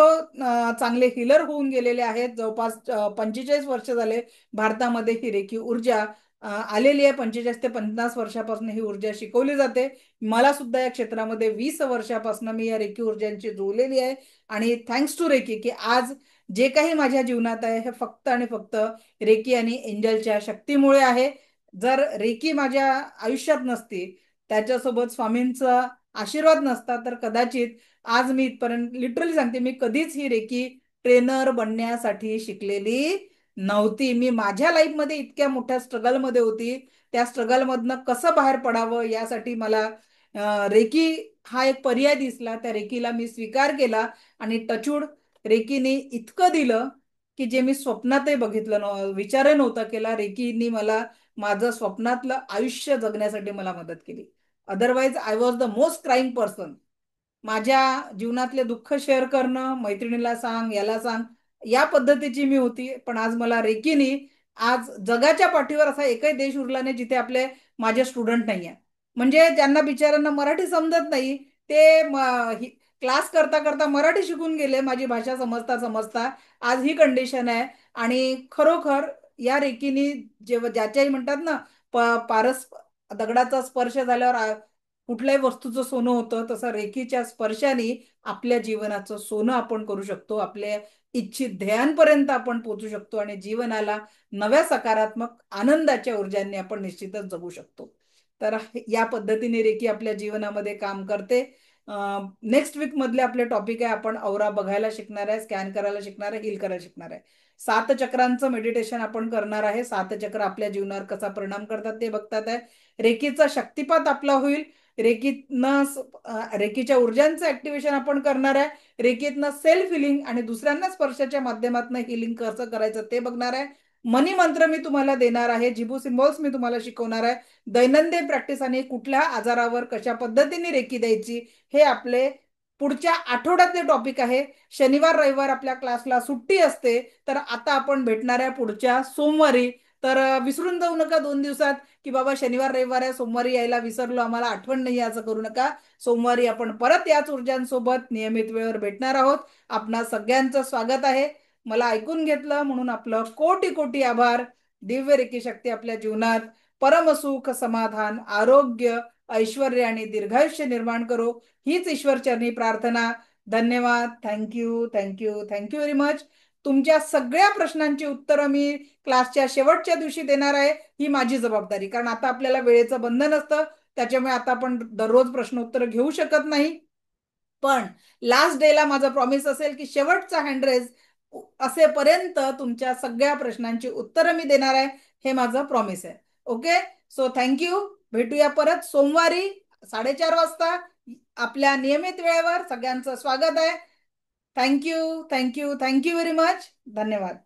चांगले हिलर होऊन गेलेले आहेत. जवळपास 45 वर्ष झाले भारतामध्ये ही रेकी ऊर्जा आलेली आहे. 45 ते 50 वर्षापासून ही ऊर्जा शिकवली जाते. मला सुद्धा या क्षेत्रामध्ये 20 वर्षापासून मी या रेकी ऊर्जांची जुळलेली आहे. आणि थँक्स टू रेकी की आज जे काही माझ्या जीवनात आहे हे फक्त आणि फक्त रेकी आणि एंजलच्या शक्तीमुळे आहे. जर रेकी माझ्या आयुष्यात नसती, त्याच्यासोबत स्वामींचा आशीर्वाद नसता, तर कदाचित आज मी इथपर्यंत, लिटरली सांगते, मी कधीच ही रेकी ट्रेनर बनण्यासाठी शिकलेली नव्हती. मी माझ्या लाईफमध्ये इतक्या मोठ्या स्ट्रगलमध्ये होती. त्या स्ट्रगलमधनं कसं बाहेर पडावं यासाठी मला रेकी हा एक पर्याय दिसला. त्या रेकीला मी स्वीकार केला आणि टचूड रेकीने इतकं दिलं की जे मी स्वप्नातही बघितलं विचारही नव्हता केला. रेकीनी मला माझं स्वप्नातलं आयुष्य जगण्यासाठी मला मदत केली. Otherwise I was the most crime person. माझ्या जीवनातले दुःख शेअर करणं, मैत्रिणीला सांग, याला सांग, या पद्धतीची मी होती. पण आज मला रेकीनी, आज जगाच्या पाठीवर असा एकही देश उरला नाही जिथे आपले माझे स्टुडंट नाही आहे. म्हणजे ज्यांना बिचाऱ्यांना मराठी समजत नाही ते क्लास करता करता मराठी शिकून गेले, माझी भाषा समजता समजता. आज ही कंडिशन आहे. आणि खरोखर या रेकीनी, जेव्हा ज्याच्याही म्हणतात ना, पारस दगडाचा स्पर्श झाल्यावर कुठल्याही वस्तूचं सोनं होतं, तसं रेकीच्या स्पर्शाने आपल्या जीवनाचं सोनं आपण करू शकतो. आपल्या इच्छित ध्येयांपर्यंत आपण पोहोचू शकतो आणि जीवनाला नव्या सकारात्मक आनंदाच्या ऊर्जांनी आपण निश्चितच जगू शकतो. तर या पद्धतीने रेकी आपल्या जीवनामध्ये काम करते. नेक्स्ट वीक मधले आपले टॉपिक आहे, आपण औरा बघायला शिकणार आहे, स्कॅन करायला शिकणार आहे, हील करायला शिकणार आहे. 7 चक्रांचं मेडिटेशन आपण करणार आहे. 7 चक्र आपल्या जीवनावर कसा परिणाम करतात ते बघतात आहे. रेकीचा शक्तिपात आपला होईल. रेकीतनं रेकीच्या ऊर्जांचं ऍक्टिव्हेशन आपण करणार आहे. रेकीतनं सेल्फ हिलिंग आणि दुसऱ्यांना स्पर्शाच्या माध्यमातून हिलिंग कसं करायचं ते बघणार आहे. मनी मंत्र मी तुम्हाला देणार आहे. जिबू सिम्बॉल्स मी तुम्हाला शिकवणार आहे. दैनंदिन प्रॅक्टिस आणि कुठल्या आजारावर कशा पद्धतीने रेकी द्यायची हे आपले पुढच्या आठवड्यातले टॉपिक आहे. शनिवार रविवार आपल्या क्लासला सुट्टी असते. तर आता आपण भेटणार आहे पुढच्या सोमवारी. तर विसरून जाऊ नका 2 दिवसात की बाबा शनिवार रविवार आहे, सोमवारी यायला विसरलो, आम्हाला आठवण नाही, असं करू नका. सोमवारी आपण परत याच ऊर्जांसोबत नियमित वेळेवर भेटणार आहोत. आपणा सगळ्यांचं स्वागत आहे. मला ऐकून घेतलं म्हणून आपलं कोटी कोटी आभार. दिव्य रेकी शक्ती आपल्या जीवनात परमसुख, समाधान, आरोग्य, ऐश्वर्य आणि दीर्घायुष्य निर्माण करो, हीच ईश्वरचरणी प्रार्थना. धन्यवाद. Thank you thank you thank you very much. तुमच्या सगळ्या प्रश्नांची उत्तरं मी क्लासच्या शेवटच्या दिवशी देणार आहे. ही माझी जबाबदारी, कारण आता आपल्याला वेळेचं बंधन असतं, त्याच्यामुळे आता आपण दररोज प्रश्नोत्तर घेऊ शकत नाही. पण लास्ट डेला माझा प्रॉमिस असेल की शेवटचा हँडरेज असेपर्यंत तुमच्या सगळ्या प्रश्नांची उत्तरं मी देणार आहे. हे माझं प्रॉमिस आहे. Okay, so thank you. भेटूया परत सोमवारी 4:30 वाजता आपल्या नियमित वेळेवर. सगळ्यांचं स्वागत आहे. Thank you thank you thank you very much. धन्यवाद.